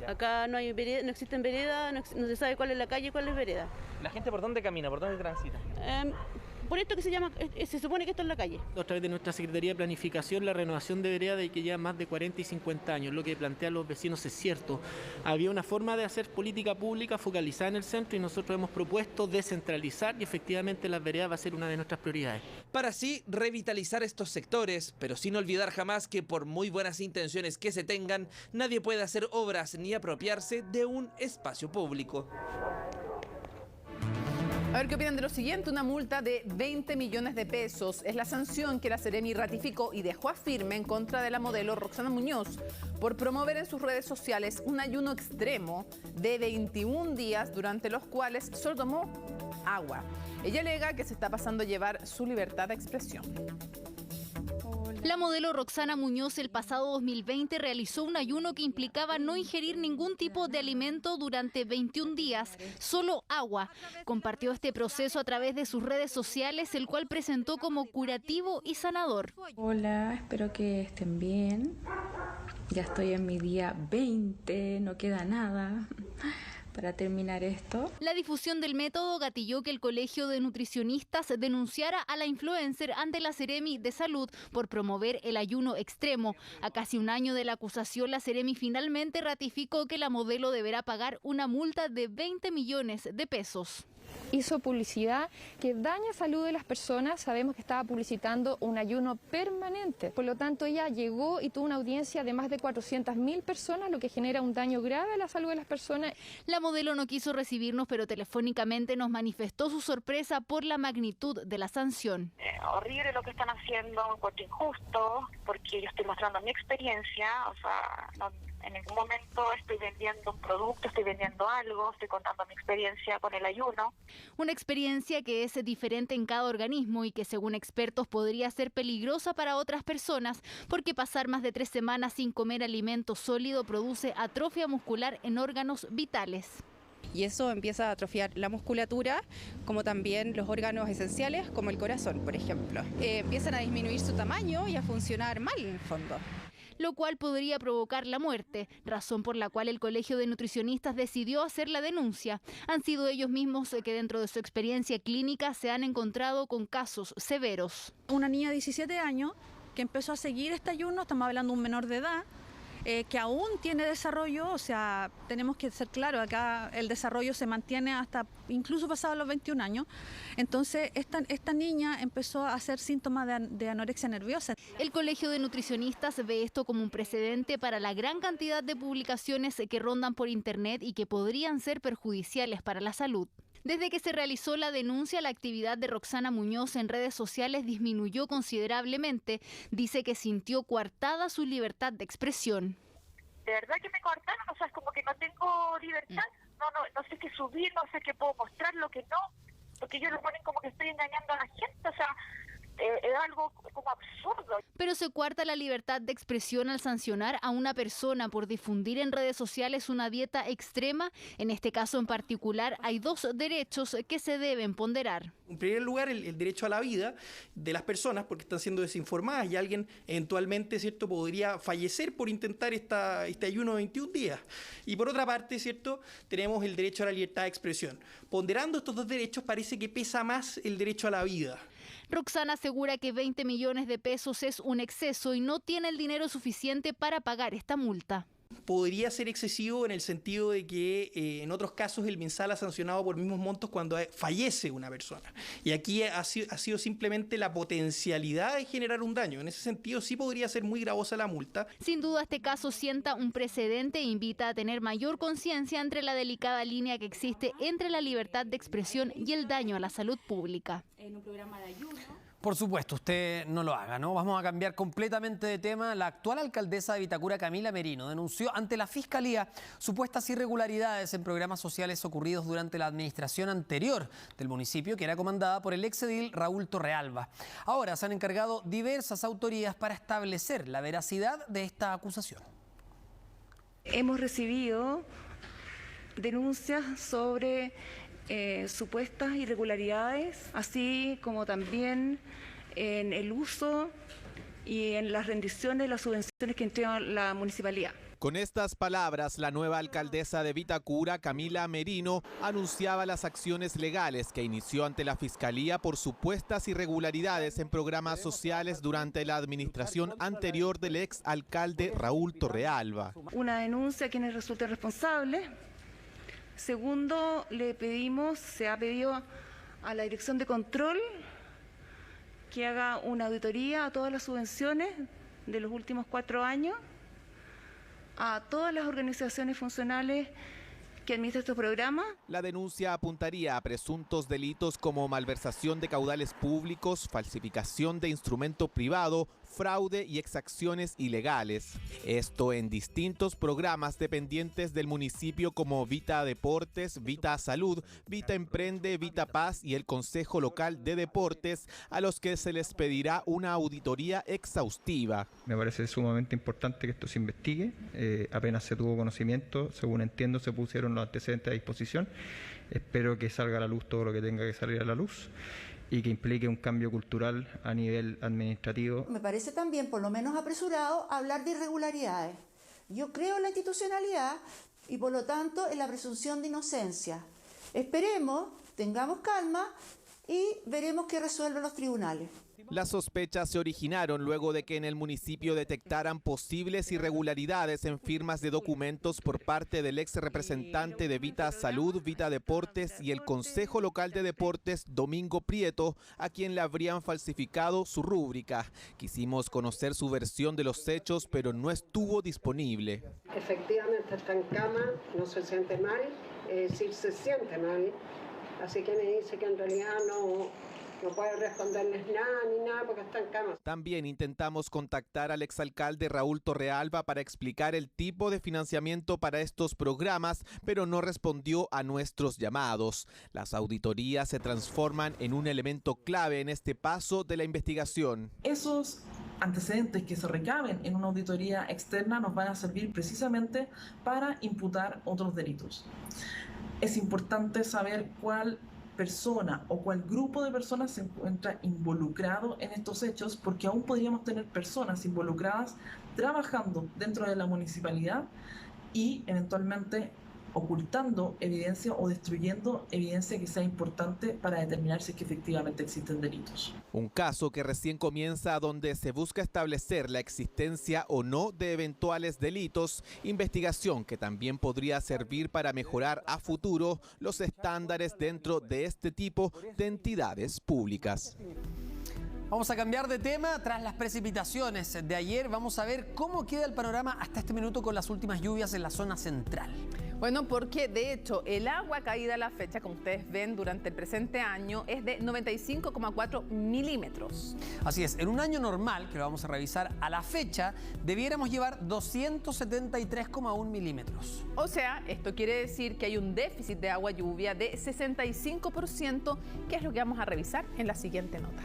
Acá no hay vereda, no existen veredas, no se sabe cuál es la calle y cuál es vereda. ¿La gente por dónde camina, por dónde transita? Por esto que se supone que esto es la calle. A través de nuestra Secretaría de Planificación, la renovación de vereda de que lleva más de 40 y 50 años, lo que plantean los vecinos es cierto. Había una forma de hacer política pública focalizada en el centro y nosotros hemos propuesto descentralizar y efectivamente las veredas va a ser una de nuestras prioridades. Para así revitalizar estos sectores, pero sin olvidar jamás que por muy buenas intenciones que se tengan, nadie puede hacer obras ni apropiarse de un espacio público. A ver qué opinan de lo siguiente. Una multa de 20 millones de pesos es la sanción que la Seremi ratificó y dejó a firme en contra de la modelo Roxana Muñoz por promover en sus redes sociales un ayuno extremo de 21 días durante los cuales solo tomó agua. Ella alega que se está pasando a llevar su libertad de expresión. La modelo Roxana Muñoz el pasado 2020 realizó un ayuno que implicaba no ingerir ningún tipo de alimento durante 21 días, solo agua. Compartió este proceso a través de sus redes sociales, el cual presentó como curativo y sanador. Hola, espero que estén bien. Ya estoy en mi día 20, no queda nada para terminar esto. La difusión del método gatilló que el Colegio de Nutricionistas denunciara a la influencer ante la Seremi de Salud por promover el ayuno extremo. A casi un año de la acusación, la Seremi finalmente ratificó que la modelo deberá pagar una multa de 20 millones de pesos. Hizo publicidad que daña salud de las personas. Sabemos que estaba publicitando un ayuno permanente. Por lo tanto, ella llegó y tuvo una audiencia de más de 400.000 personas, lo que genera un daño grave a la salud de las personas. La modelo no quiso recibirnos, pero telefónicamente nos manifestó su sorpresa por la magnitud de la sanción. Horrible lo que están haciendo, un poco injusto, porque yo estoy mostrando mi experiencia, o sea, no, en ningún momento estoy vendiendo un producto, estoy vendiendo algo, estoy contando mi experiencia con el ayuno. Una experiencia que es diferente en cada organismo y que según expertos podría ser peligrosa para otras personas porque pasar más de 3 semanas sin comer alimento sólido produce atrofia muscular en órganos vitales. Y eso empieza a atrofiar la musculatura, como también los órganos esenciales, como el corazón, por ejemplo. Empiezan a disminuir su tamaño y a funcionar mal, en el fondo. Lo cual podría provocar la muerte, razón por la cual el Colegio de Nutricionistas decidió hacer la denuncia. Han sido ellos mismos que dentro de su experiencia clínica se han encontrado con casos severos. Una niña de 17 años que empezó a seguir este ayuno, estamos hablando de un menor de edad, que aún tiene desarrollo, o sea, tenemos que ser claros, acá el desarrollo se mantiene hasta incluso pasados los 21 años. Entonces, esta niña empezó a hacer síntomas de anorexia nerviosa. El Colegio de Nutricionistas ve esto como un precedente para la gran cantidad de publicaciones que rondan por internet y que podrían ser perjudiciales para la salud. Desde que se realizó la denuncia, la actividad de Roxana Muñoz en redes sociales disminuyó considerablemente. Dice que sintió coartada su libertad de expresión. De verdad que me cortaron, o sea, es como que no tengo libertad, no sé qué subir, no sé qué puedo mostrar, lo que no, porque ellos lo ponen como que estoy engañando a la gente, o sea, es algo como absurdo. Pero se coarta la libertad de expresión al sancionar a una persona por difundir en redes sociales una dieta extrema. En este caso en particular hay 2 derechos que se deben ponderar. En primer lugar, el derecho a la vida de las personas, porque están siendo desinformadas y alguien eventualmente, ¿cierto?, podría fallecer por intentar este ayuno de 21 días. Y por otra parte, ¿cierto?, tenemos el derecho a la libertad de expresión. Ponderando estos 2 derechos, parece que pesa más el derecho a la vida. Roxana asegura que 20 millones de pesos es un exceso y no tiene el dinero suficiente para pagar esta multa. Podría ser excesivo en el sentido de que en otros casos el MinSal ha sancionado por mismos montos cuando fallece una persona. Y aquí ha sido simplemente la potencialidad de generar un daño. En ese sentido sí podría ser muy gravosa la multa. Sin duda este caso sienta un precedente e invita a tener mayor conciencia entre la delicada línea que existe entre la libertad de expresión y el daño a la salud pública. En un programa de ayuno. Por supuesto, usted no lo haga, ¿no? Vamos a cambiar completamente de tema. La actual alcaldesa de Vitacura, Camila Merino, denunció ante la Fiscalía supuestas irregularidades en programas sociales ocurridos durante la administración anterior del municipio, que era comandada por el exedil Raúl Torrealba. Ahora se han encargado diversas autoridades para establecer la veracidad de esta acusación. Hemos recibido denuncias sobre supuestas irregularidades, así como también en el uso y en las rendiciones de las subvenciones que entrega la municipalidad. Con estas palabras, la nueva alcaldesa de Vitacura, Camila Merino, anunciaba las acciones legales que inició ante la Fiscalía por supuestas irregularidades en programas sociales durante la administración anterior del ex alcalde Raúl Torrealba. Una denuncia a quienes resulten responsables. Segundo, se ha pedido a la Dirección de Control que haga una auditoría a todas las subvenciones de los últimos 4 años, a todas las organizaciones funcionales que administra estos programas. La denuncia apuntaría a presuntos delitos como malversación de caudales públicos, falsificación de instrumento privado, fraude y exacciones ilegales. Esto en distintos programas dependientes del municipio como Vita Deportes, Vita Salud, Vita Emprende, Vita Paz y el Consejo Local de Deportes, a los que se les pedirá una auditoría exhaustiva. Me parece sumamente importante que esto se investigue. Apenas se tuvo conocimiento, según entiendo, se pusieron los antecedentes a disposición. Espero que salga a la luz todo lo que tenga que salir a la luz y que implique un cambio cultural a nivel administrativo. Me parece también, por lo menos apresurado, hablar de irregularidades. Yo creo en la institucionalidad y, por lo tanto, en la presunción de inocencia. Esperemos, tengamos calma y veremos qué resuelven los tribunales. Las sospechas se originaron luego de que en el municipio detectaran posibles irregularidades en firmas de documentos por parte del ex representante de Vita Salud, Vita Deportes y el Consejo Local de Deportes, Domingo Prieto, a quien le habrían falsificado su rúbrica. Quisimos conocer su versión de los hechos, pero no estuvo disponible. Efectivamente está en cama, no se siente mal, es decir, se siente mal, así que me dice que en realidad no puede responderles nada porque está en cama. También intentamos contactar al exalcalde Raúl Torrealba para explicar el tipo de financiamiento para estos programas, pero no respondió a nuestros llamados. Las auditorías se transforman en un elemento clave en este paso de la investigación. Esos antecedentes que se recaben en una auditoría externa nos van a servir precisamente para imputar otros delitos. Es importante saber cuál persona o cuál grupo de personas se encuentra involucrado en estos hechos, porque aún podríamos tener personas involucradas trabajando dentro de la municipalidad y eventualmente ocultando evidencia o destruyendo evidencia que sea importante para determinar si es que efectivamente existen delitos. Un caso que recién comienza, donde se busca establecer la existencia o no de eventuales delitos, investigación que también podría servir para mejorar a futuro los estándares dentro de este tipo de entidades públicas. Vamos a cambiar de tema. Tras las precipitaciones de ayer, vamos a ver cómo queda el panorama hasta este minuto con las últimas lluvias en la zona central. Bueno, porque de hecho el agua caída a la fecha, como ustedes ven, durante el presente año es de 95,4 milímetros. Así es, en un año normal, que lo vamos a revisar a la fecha, debiéramos llevar 273,1 milímetros. O sea, esto quiere decir que hay un déficit de agua lluvia de 65%, que es lo que vamos a revisar en la siguiente nota.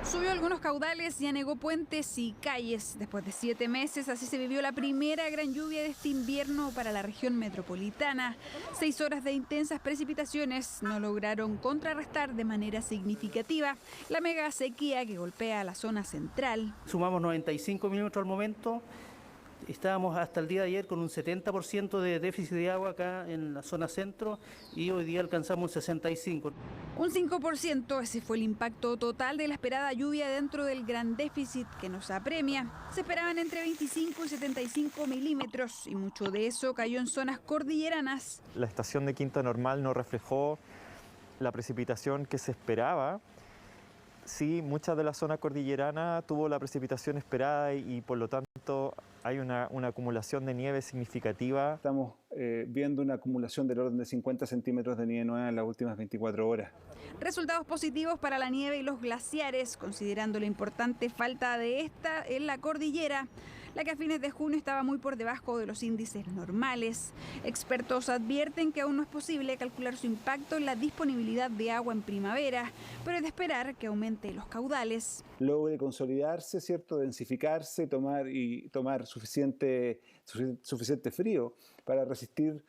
Subió algunos caudales y anegó puentes y calles. Después de 7 meses, así se vivió la primera gran lluvia de este invierno para la región metropolitana. 6 horas de intensas precipitaciones no lograron contrarrestar de manera significativa la mega sequía que golpea la zona central. Sumamos 95 milímetros al momento. Estábamos hasta el día de ayer con un 70% de déficit de agua acá en la zona centro y hoy día alcanzamos un 65%. Un 5%, ese fue el impacto total de la esperada lluvia dentro del gran déficit que nos apremia. Se esperaban entre 25 y 75 milímetros y mucho de eso cayó en zonas cordilleranas. La estación de Quinta Normal no reflejó la precipitación que se esperaba. Sí, mucha de la zona cordillerana tuvo la precipitación esperada y por lo tanto hay una acumulación de nieve significativa. Estamos viendo una acumulación del orden de 50 centímetros de nieve nueva en las últimas 24 horas. Resultados positivos para la nieve y los glaciares, considerando la importante falta de esta en la cordillera, la que a fines de junio estaba muy por debajo de los índices normales. Expertos advierten que aún no es posible calcular su impacto en la disponibilidad de agua en primavera, pero es de esperar que aumente los caudales. Logre consolidarse, ¿cierto? Densificarse, tomar suficiente frío para resistir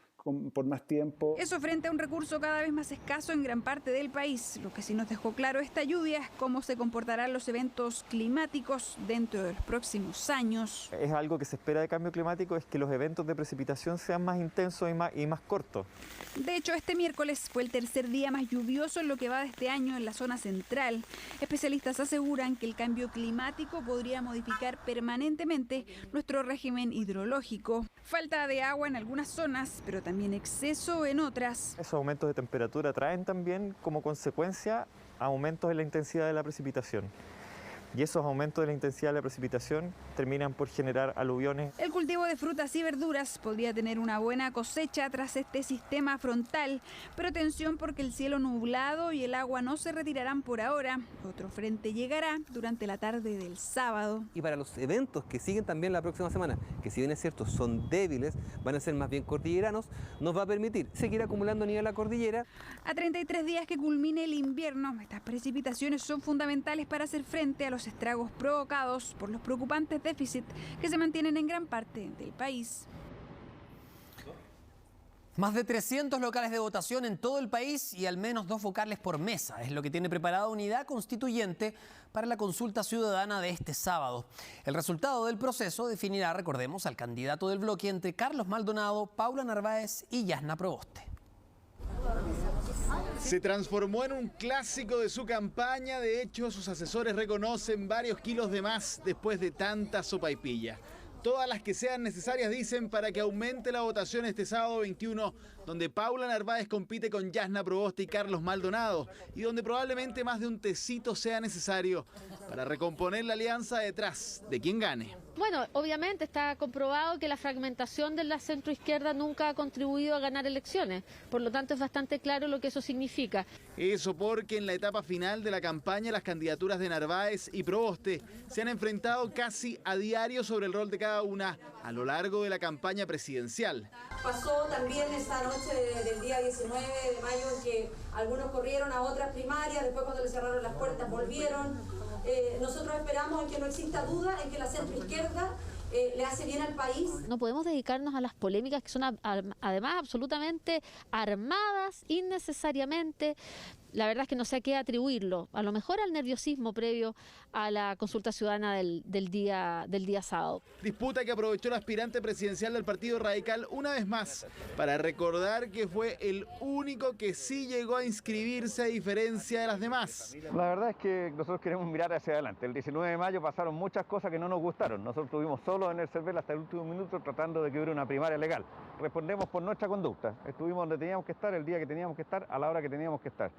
por más tiempo. Eso frente a un recurso cada vez más escaso en gran parte del país. Lo que sí nos dejó claro esta lluvia es cómo se comportarán los eventos climáticos dentro de los próximos años. Es algo que se espera de cambio climático, es que los eventos de precipitación sean más intensos y más cortos. De hecho, este miércoles fue el tercer día más lluvioso en lo que va de este año en la zona central. Especialistas aseguran que el cambio climático podría modificar permanentemente nuestro régimen hidrológico. Falta de agua en algunas zonas, pero también exceso en otras. Esos aumentos de temperatura traen también como consecuencia aumentos en la intensidad de la precipitación. Y esos aumentos de la intensidad de la precipitación terminan por generar aluviones. El cultivo de frutas y verduras podría tener una buena cosecha tras este sistema frontal, pero atención porque el cielo nublado y el agua no se retirarán por ahora. Otro frente llegará durante la tarde del sábado. Y para los eventos que siguen también la próxima semana, que si bien es cierto son débiles, van a ser más bien cordilleranos, nos va a permitir seguir acumulando nieve en la cordillera. A 33 días que culmine el invierno, estas precipitaciones son fundamentales para hacer frente a los estragos provocados por los preocupantes déficits que se mantienen en gran parte del país. Más de 300 locales de votación en todo el país y al menos 2 vocales por mesa. Es lo que tiene preparada Unidad Constituyente para la consulta ciudadana de este sábado. El resultado del proceso definirá, recordemos, al candidato del bloque entre Carlos Maldonado, Paula Narváez y Yasna Proboste. Se transformó en un clásico de su campaña. De hecho, sus asesores reconocen varios kilos de más después de tanta sopaipilla. Todas las que sean necesarias, dicen, para que aumente la votación este sábado 21, donde Paula Narváez compite con Yasna Proboste y Carlos Maldonado, y donde probablemente más de un tecito sea necesario para recomponer la alianza detrás de quien gane. Bueno, obviamente está comprobado que la fragmentación de la centroizquierda nunca ha contribuido a ganar elecciones, por lo tanto es bastante claro lo que eso significa. Eso porque en la etapa final de la campaña las candidaturas de Narváez y Proboste se han enfrentado casi a diario sobre el rol de cada una a lo largo de la campaña presidencial. Pasó también esa noche del día 19 de mayo en que algunos corrieron a otras primarias, después cuando les cerraron las puertas volvieron. Nosotros esperamos en que no exista duda en que la centroizquierda le hace bien al país. No podemos dedicarnos a las polémicas que son además absolutamente armadas innecesariamente. La verdad es que no sé a qué atribuirlo, a lo mejor al nerviosismo previo a la consulta ciudadana del día sábado. Disputa que aprovechó el aspirante presidencial del Partido Radical una vez más para recordar que fue el único que sí llegó a inscribirse a diferencia de las demás. La verdad es que nosotros queremos mirar hacia adelante. El 19 de mayo pasaron muchas cosas que no nos gustaron. Nosotros estuvimos solos en el CERVEL hasta el último minuto tratando de que hubiera una primaria legal. Respondemos por nuestra conducta. Estuvimos donde teníamos que estar, el día que teníamos que estar, a la hora que teníamos que estar.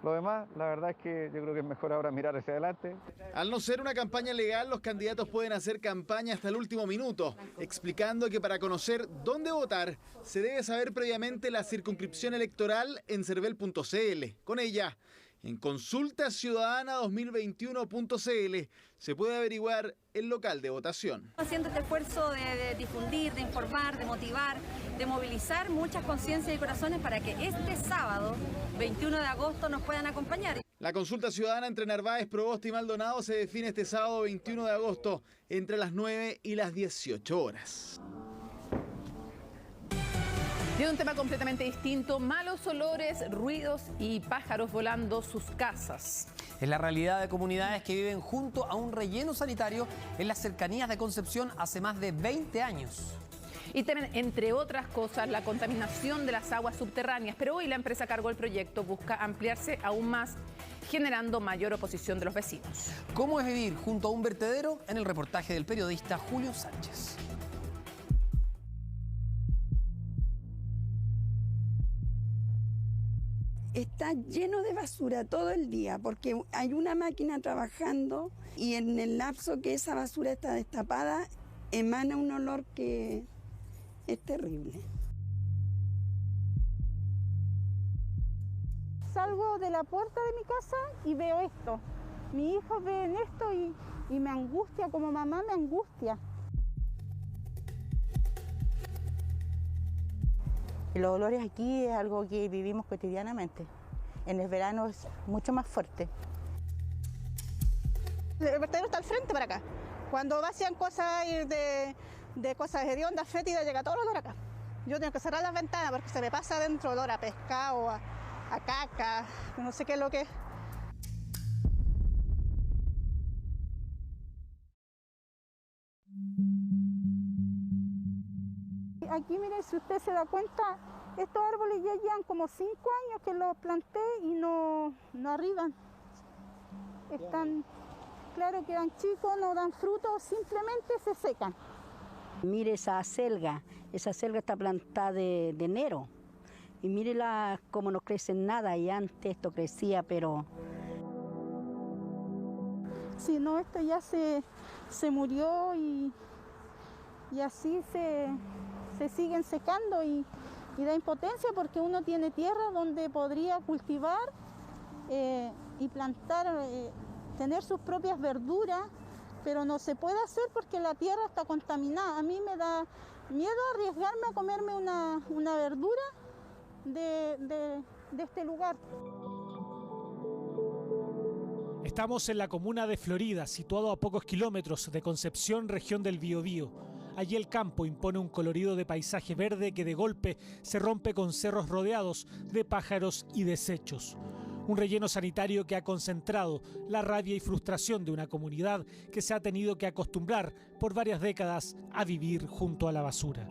Lo demás, la verdad es que yo creo que es mejor ahora mirar hacia adelante. Al no ser una campaña legal, los candidatos pueden hacer campaña hasta el último minuto, explicando que para conocer dónde votar se debe saber previamente la circunscripción electoral en cervel.cl. Con ella, en consultaciudadana2021.cl se puede averiguar el local de votación. Haciendo este esfuerzo de difundir, de informar, de motivar, de movilizar muchas conciencias y corazones para que este sábado, 21 de agosto, nos puedan acompañar. La consulta ciudadana entre Narváez, Proboste y Maldonado se define este sábado 21 de agosto entre las 9 y las 18 horas. Y un tema completamente distinto, malos olores, ruidos y pájaros volando sus casas. Es la realidad de comunidades que viven junto a un relleno sanitario en las cercanías de Concepción hace más de 20 años. Y temen, entre otras cosas, la contaminación de las aguas subterráneas. Pero hoy la empresa a cargo del proyecto busca ampliarse aún más, generando mayor oposición de los vecinos. ¿Cómo es vivir junto a un vertedero? En el reportaje del periodista Julio Sánchez. Está lleno de basura todo el día porque hay una máquina trabajando y en el lapso que esa basura está destapada emana un olor que es terrible. Salgo de la puerta de mi casa y veo esto. Mis hijos ven esto y me angustia, como mamá me angustia. Los olores aquí es algo que vivimos cotidianamente. En el verano es mucho más fuerte. El vertedero está al frente para acá. Cuando vacían cosas de cosas hediondas, fétidas, llega todo el olor acá. Yo tengo que cerrar las ventanas porque se me pasa adentro olor a pescado, a caca, no sé qué es lo que es. Aquí, mire, si usted se da cuenta, estos árboles ya llevan como 5 años que los planté y no arriban. Están, claro que dan chicos, no dan frutos, simplemente se secan. Mire esa selga está plantada de enero. Y mírela cómo no crece nada, y antes esto crecía, pero... Sí, no, esto ya se murió y así se siguen secando y da impotencia porque uno tiene tierra donde podría cultivar y plantar, tener sus propias verduras, pero no se puede hacer porque la tierra está contaminada. A mí me da miedo arriesgarme a comerme una verdura de este lugar. Estamos en la comuna de Florida, situado a pocos kilómetros de Concepción, región del Biobío. Allí el campo impone un colorido de paisaje verde que de golpe se rompe con cerros rodeados de pájaros y desechos. Un relleno sanitario que ha concentrado la rabia y frustración de una comunidad que se ha tenido que acostumbrar por varias décadas a vivir junto a la basura.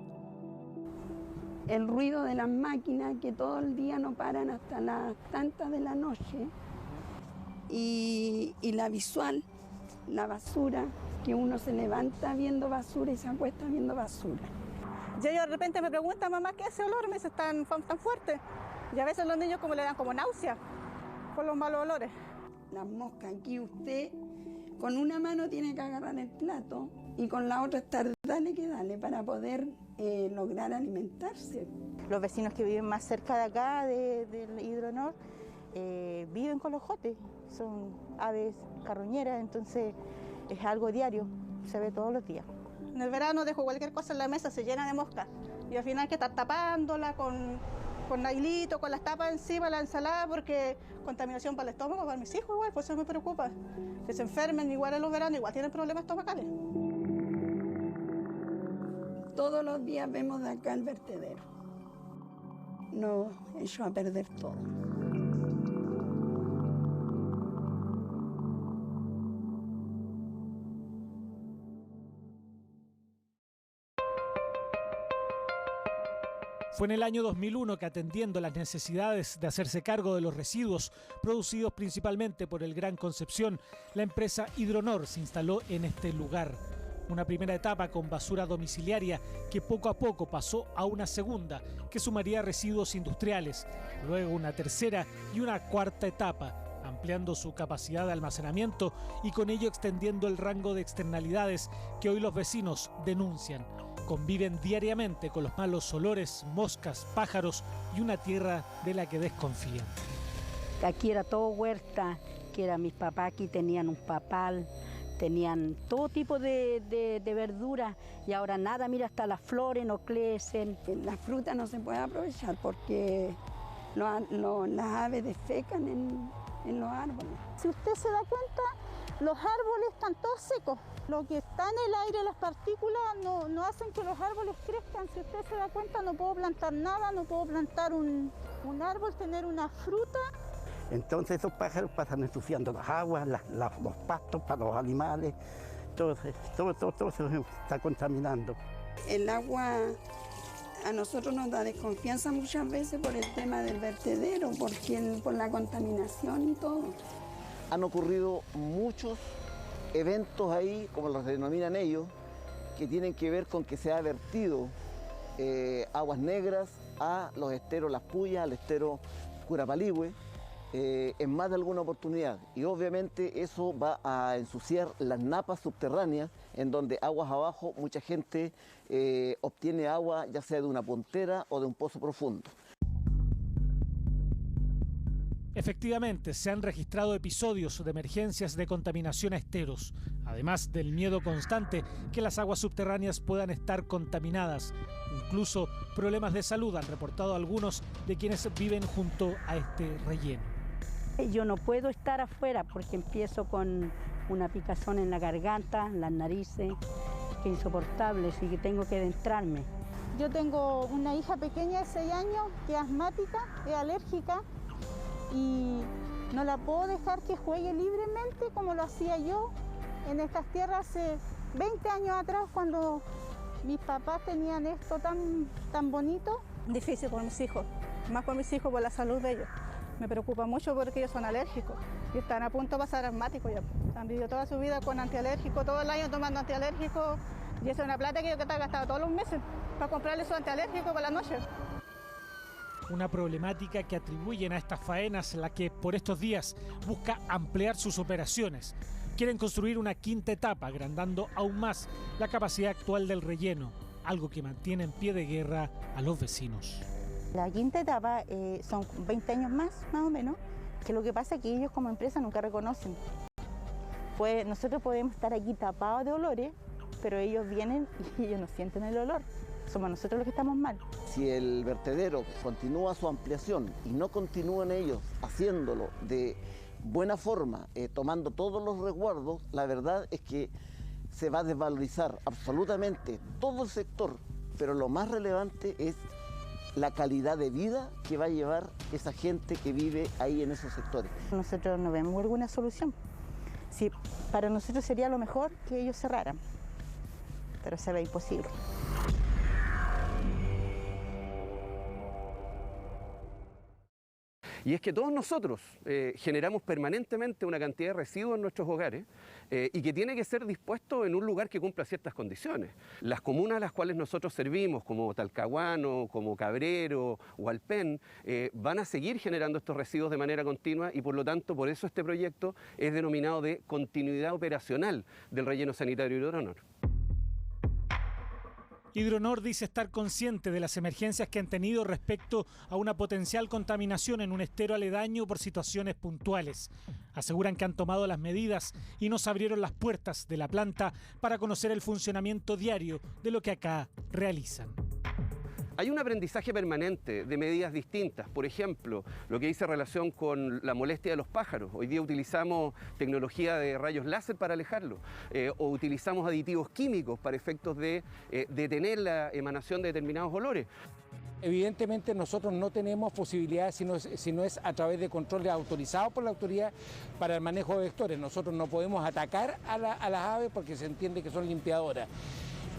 el ruido de las máquinas que todo el día no paran hasta las tantas de la noche y la visual, la basura, que uno se levanta viendo basura y se acuesta viendo basura. Yo de repente me preguntan, mamá, ¿qué es ese olor? Me dice, tan fuerte. Y a veces los niños como le dan como náusea por los malos olores. Las moscas, aquí usted con una mano tiene que agarrar el plato y con la otra estar dale que dale para poder lograr alimentarse. Los vecinos que viven más cerca de acá, del Hidronor, viven con los jotes, son aves carroñeras, entonces es algo diario, se ve todos los días. En el verano dejo cualquier cosa en la mesa, se llena de moscas y al final hay que estar tapándola con nailito, con las tapas encima, la ensalada, porque contaminación para el estómago, para mis hijos igual, por eso me preocupa. Que se enfermen igual en los veranos, igual tienen problemas estomacales. Todos los días vemos de acá el vertedero. Nos echó a perder todo. Fue en el año 2001 que, atendiendo las necesidades de hacerse cargo de los residuos producidos principalmente por el Gran Concepción, la empresa Hidronor se instaló en este lugar. Una primera etapa con basura domiciliaria que poco a poco pasó a una segunda, que sumaría residuos industriales, luego una tercera y una cuarta etapa, ampliando su capacidad de almacenamiento y con ello extendiendo el rango de externalidades que hoy los vecinos denuncian. Conviven diariamente con los malos olores, moscas, pájaros y una tierra de la que desconfían. Aquí era todo huerta, que era mis papás, aquí tenían un papal, tenían todo tipo de verduras y ahora nada, mira, hasta las flores no crecen. La fruta no se puede aprovechar porque las aves defecan en los árboles. Si usted se da cuenta, los árboles están todos secos. Lo que está en el aire, las partículas, no hacen que los árboles crezcan. Si usted se da cuenta, no puedo plantar nada, no puedo plantar un árbol, tener una fruta. Entonces esos pájaros pasan ensuciando las aguas, los pastos para los animales, todo se está contaminando. El agua a nosotros nos da desconfianza muchas veces por el tema del vertedero, por la contaminación y todo. Han ocurrido muchos eventos ahí, como los denominan ellos, que tienen que ver con que se ha vertido aguas negras a los esteros Las Pullas, al estero Curapaligüe, en más de alguna oportunidad. Y obviamente eso va a ensuciar las napas subterráneas, en donde aguas abajo mucha gente obtiene agua ya sea de una puntera o de un pozo profundo. Efectivamente, se han registrado episodios de emergencias de contaminación a esteros, además del miedo constante que las aguas subterráneas puedan estar contaminadas. Incluso problemas de salud han reportado algunos de quienes viven junto a este relleno. Yo no puedo estar afuera porque empiezo con una picazón en la garganta, en las narices, que es insoportable, así que tengo que adentrarme. Yo tengo una hija pequeña de 6 años que es asmática, es alérgica, y no la puedo dejar que juegue libremente como lo hacía yo en estas tierras hace 20 años atrás, cuando mis papás tenían esto tan bonito. Difícil por mis hijos, más por mis hijos, por la salud de ellos. Me preocupa mucho porque ellos son alérgicos y están a punto de pasar asmáticos ya. Han vivido toda su vida con antialérgicos, todo el año tomando antialérgicos, y esa es una plata que yo he gastado todos los meses para comprarles su antialérgico para la noche. Una problemática que atribuyen a estas faenas, la que por estos días busca ampliar sus operaciones. Quieren construir una quinta etapa, agrandando aún más la capacidad actual del relleno, algo que mantiene en pie de guerra a los vecinos. La quinta etapa son 20 años más o menos, que lo que pasa es que ellos como empresa nunca reconocen. Pues nosotros podemos estar aquí tapados de olores, pero ellos vienen y ellos no sienten el olor. Somos nosotros los que estamos mal. Si el vertedero continúa su ampliación y no continúan ellos haciéndolo de buena forma, tomando todos los resguardos, la verdad es que se va a desvalorizar absolutamente todo el sector, pero lo más relevante es la calidad de vida que va a llevar esa gente que vive ahí en esos sectores. Nosotros no vemos alguna solución. Sí, para nosotros sería lo mejor que ellos cerraran, pero se ve imposible. Y es que todos nosotros generamos permanentemente una cantidad de residuos en nuestros hogares y que tiene que ser dispuesto en un lugar que cumpla ciertas condiciones. Las comunas a las cuales nosotros servimos, como Talcahuano, como Cabrero o Alpén, van a seguir generando estos residuos de manera continua y por lo tanto por eso este proyecto es denominado de continuidad operacional del relleno sanitario Hidronor. Hidronor dice estar consciente de las emergencias que han tenido respecto a una potencial contaminación en un estero aledaño por situaciones puntuales. Aseguran que han tomado las medidas y nos abrieron las puertas de la planta para conocer el funcionamiento diario de lo que acá realizan. Hay un aprendizaje permanente de medidas distintas, por ejemplo, lo que dice relación con la molestia de los pájaros. Hoy día utilizamos tecnología de rayos láser para alejarlo, o utilizamos aditivos químicos para efectos de detener la emanación de determinados olores. Evidentemente nosotros no tenemos posibilidades si no es a través de controles autorizados por la autoridad para el manejo de vectores. Nosotros no podemos atacar a las aves porque se entiende que son limpiadoras.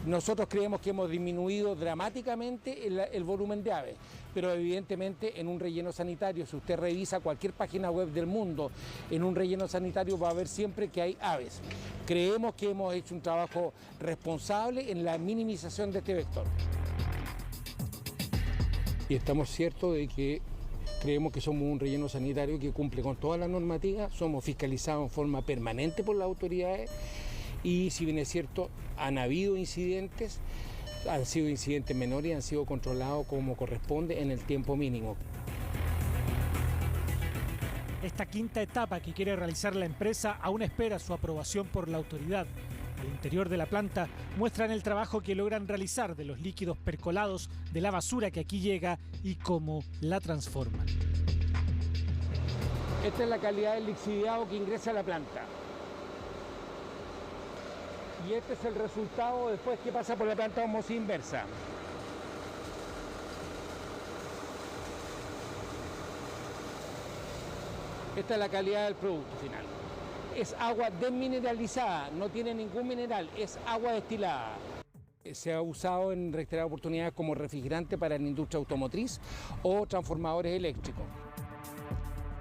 Nosotros creemos que hemos disminuido dramáticamente el volumen de aves, pero evidentemente en un relleno sanitario, si usted revisa cualquier página web del mundo, en un relleno sanitario va a ver siempre que hay aves. Creemos que hemos hecho un trabajo responsable en la minimización de este vector. Y estamos ciertos de que creemos que somos un relleno sanitario que cumple con toda la normativa, somos fiscalizados en forma permanente por las autoridades. Y si bien es cierto, han habido incidentes, han sido incidentes menores y han sido controlados como corresponde en el tiempo mínimo. Esta quinta etapa que quiere realizar la empresa aún espera su aprobación por la autoridad. Al interior de la planta muestran el trabajo que logran realizar de los líquidos percolados de la basura que aquí llega y cómo la transforman. Esta es la calidad del lixiviado que ingresa a la planta. Y este es el resultado después que pasa por la planta de osmosis inversa. Esta es la calidad del producto final. Es agua desmineralizada, no tiene ningún mineral, es agua destilada. Se ha usado en reiteradas oportunidades como refrigerante para la industria automotriz o transformadores eléctricos.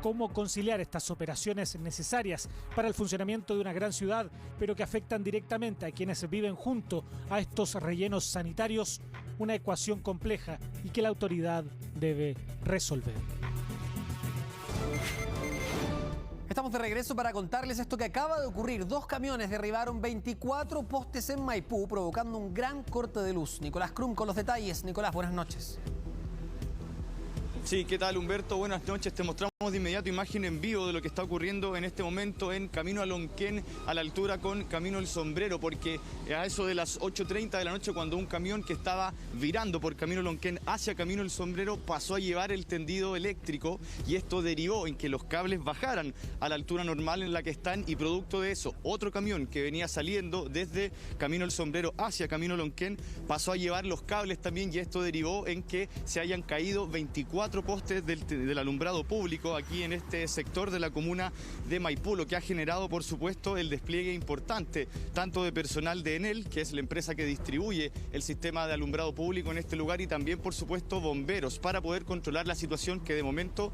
Cómo conciliar estas operaciones necesarias para el funcionamiento de una gran ciudad, pero que afectan directamente a quienes viven junto a estos rellenos sanitarios, una ecuación compleja y que la autoridad debe resolver. Estamos de regreso para contarles esto que acaba de ocurrir. 2 camiones derribaron 24 postes en Maipú, provocando un gran corte de luz. Nicolás Krum con los detalles. Nicolás, buenas noches. Sí, ¿qué tal, Humberto? Buenas noches. Te mostramos de inmediato imagen en vivo de lo que está ocurriendo en este momento en Camino a Lonquén, a la altura con Camino El Sombrero, porque a eso de las 8:30 de la noche, cuando un camión que estaba virando por Camino Lonquén hacia Camino El Sombrero pasó a llevar el tendido eléctrico y esto derivó en que los cables bajaran a la altura normal en la que están y producto de eso, otro camión que venía saliendo desde Camino El Sombrero hacia Camino Lonquén pasó a llevar los cables también y esto derivó en que se hayan caído 24 postes del alumbrado público aquí en este sector de la comuna de Maipú, lo que ha generado, por supuesto, el despliegue importante, tanto de personal de Enel, que es la empresa que distribuye el sistema de alumbrado público en este lugar, y también, por supuesto, bomberos, para poder controlar la situación que de momento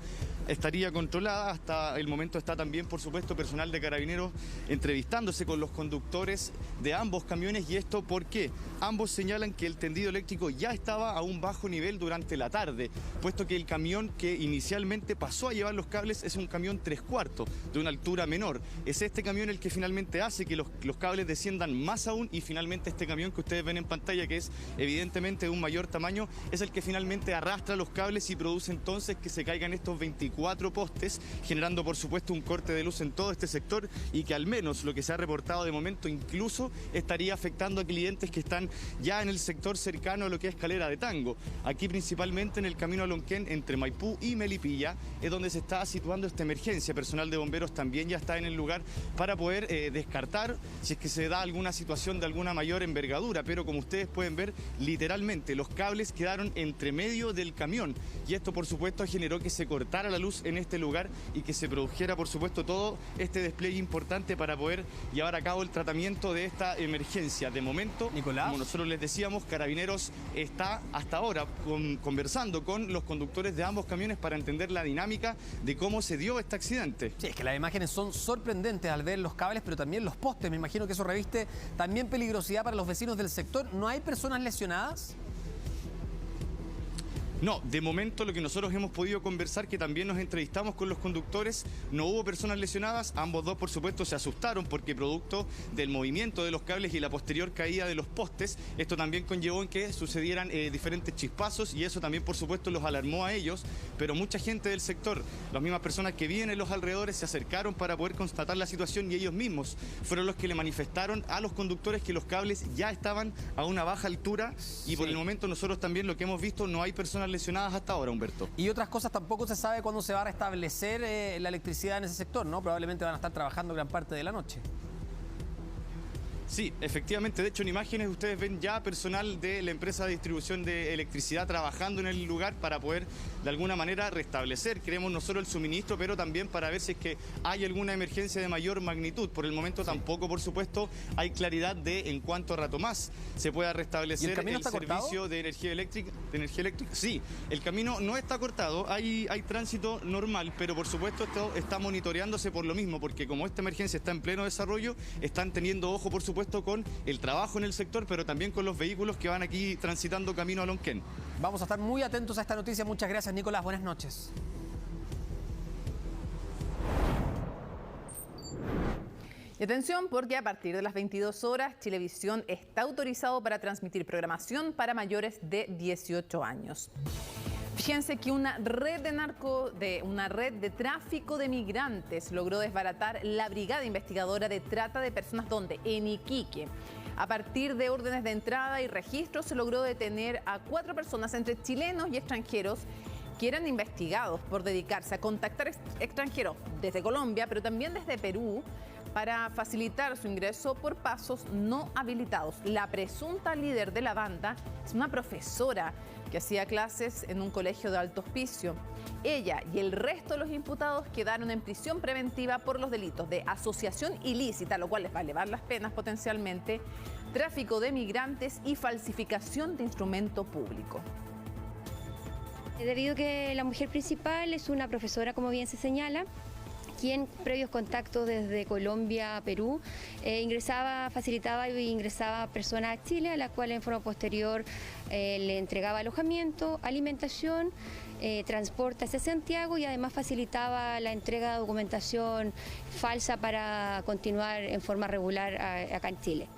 estaría controlada. Hasta el momento está también, por supuesto, personal de Carabineros entrevistándose con los conductores de ambos camiones. ¿Y esto por qué? Ambos señalan que el tendido eléctrico ya estaba a un bajo nivel durante la tarde, puesto que el camión que inicialmente pasó a llevar los cables es un camión 3/4 de una altura menor. Es este camión el que finalmente hace que los cables desciendan más aún, y finalmente este camión que ustedes ven en pantalla, que es evidentemente de un mayor tamaño, es el que finalmente arrastra los cables y produce entonces que se caigan estos 24 postes, generando por supuesto un corte de luz en todo este sector y que al menos lo que se ha reportado de momento incluso estaría afectando a clientes que están ya en el sector cercano a lo que es Calera de Tango. Aquí principalmente en el Camino a Lonquén entre Maipú y Melipilla es donde se está situando esta emergencia. Personal de bomberos también ya está en el lugar para poder descartar si es que se da alguna situación de alguna mayor envergadura, pero como ustedes pueden ver, literalmente los cables quedaron entre medio del camión y esto por supuesto generó que se cortara la luz en este lugar y que se produjera por supuesto todo este despliegue importante para poder llevar a cabo el tratamiento de esta emergencia. De momento, Nicolás, como nosotros les decíamos, Carabineros está hasta ahora conversando con los conductores conductores de ambos camiones para entender la dinámica de cómo se dio este accidente. Sí, es que las imágenes son sorprendentes al ver los cables, pero también los postes. Me imagino que eso reviste también peligrosidad para los vecinos del sector. ¿No hay personas lesionadas? No, de momento lo que nosotros hemos podido conversar, que también nos entrevistamos con los conductores, no hubo personas lesionadas. Ambos dos, por supuesto, se asustaron porque producto del movimiento de los cables y la posterior caída de los postes, esto también conllevó en que sucedieran diferentes chispazos y eso también, por supuesto, los alarmó a ellos. Pero mucha gente del sector, las mismas personas que viven en los alrededores, se acercaron para poder constatar la situación y ellos mismos fueron los que le manifestaron a los conductores que los cables ya estaban a una baja altura y por el momento nosotros también lo que hemos visto, no hay personas lesionadas hasta ahora, Humberto. Y otras cosas, tampoco se sabe cuándo se va a restablecer la electricidad en ese sector, ¿no? Probablemente van a estar trabajando gran parte de la noche. Sí, efectivamente. De hecho, en imágenes ustedes ven ya personal de la empresa de distribución de electricidad trabajando en el lugar para poder, de alguna manera, restablecer, creemos nosotros, el suministro, pero también para ver si es que hay alguna emergencia de mayor magnitud. Por el momento tampoco, por supuesto, hay claridad de en cuánto rato más se pueda restablecer el servicio de energía eléctrica. Sí, el camino no está cortado, hay tránsito normal, pero por supuesto esto está monitoreándose por lo mismo, porque como esta emergencia está en pleno desarrollo, están teniendo ojo, por supuesto, con el trabajo en el sector, pero también con los vehículos que van aquí transitando camino a Lonquén. Vamos a estar muy atentos a esta noticia. Muchas gracias, Nicolás. Buenas noches. Y atención, porque a partir de las 22 horas, Chilevisión está autorizado para transmitir programación para mayores de 18 años. Fíjense que una red de tráfico de migrantes logró desbaratar la brigada investigadora de trata de personas donde en Iquique. A partir de órdenes de entrada y registros se logró detener a 4 personas entre chilenos y extranjeros que eran investigados por dedicarse a contactar extranjeros desde Colombia, pero también desde Perú, para facilitar su ingreso por pasos no habilitados. La presunta líder de la banda es una profesora que hacía clases en un colegio de alto hospicio. Ella y el resto de los imputados quedaron en prisión preventiva por los delitos de asociación ilícita, lo cual les va a elevar las penas potencialmente, tráfico de migrantes y falsificación de instrumento público. Debido a que la mujer principal es una profesora, como bien se señala, quien previos contactos desde Colombia a Perú facilitaba e ingresaba personas a Chile, a las cuales en forma posterior le entregaba alojamiento, alimentación, transporte hacia Santiago y además facilitaba la entrega de documentación falsa para continuar en forma regular acá en Chile.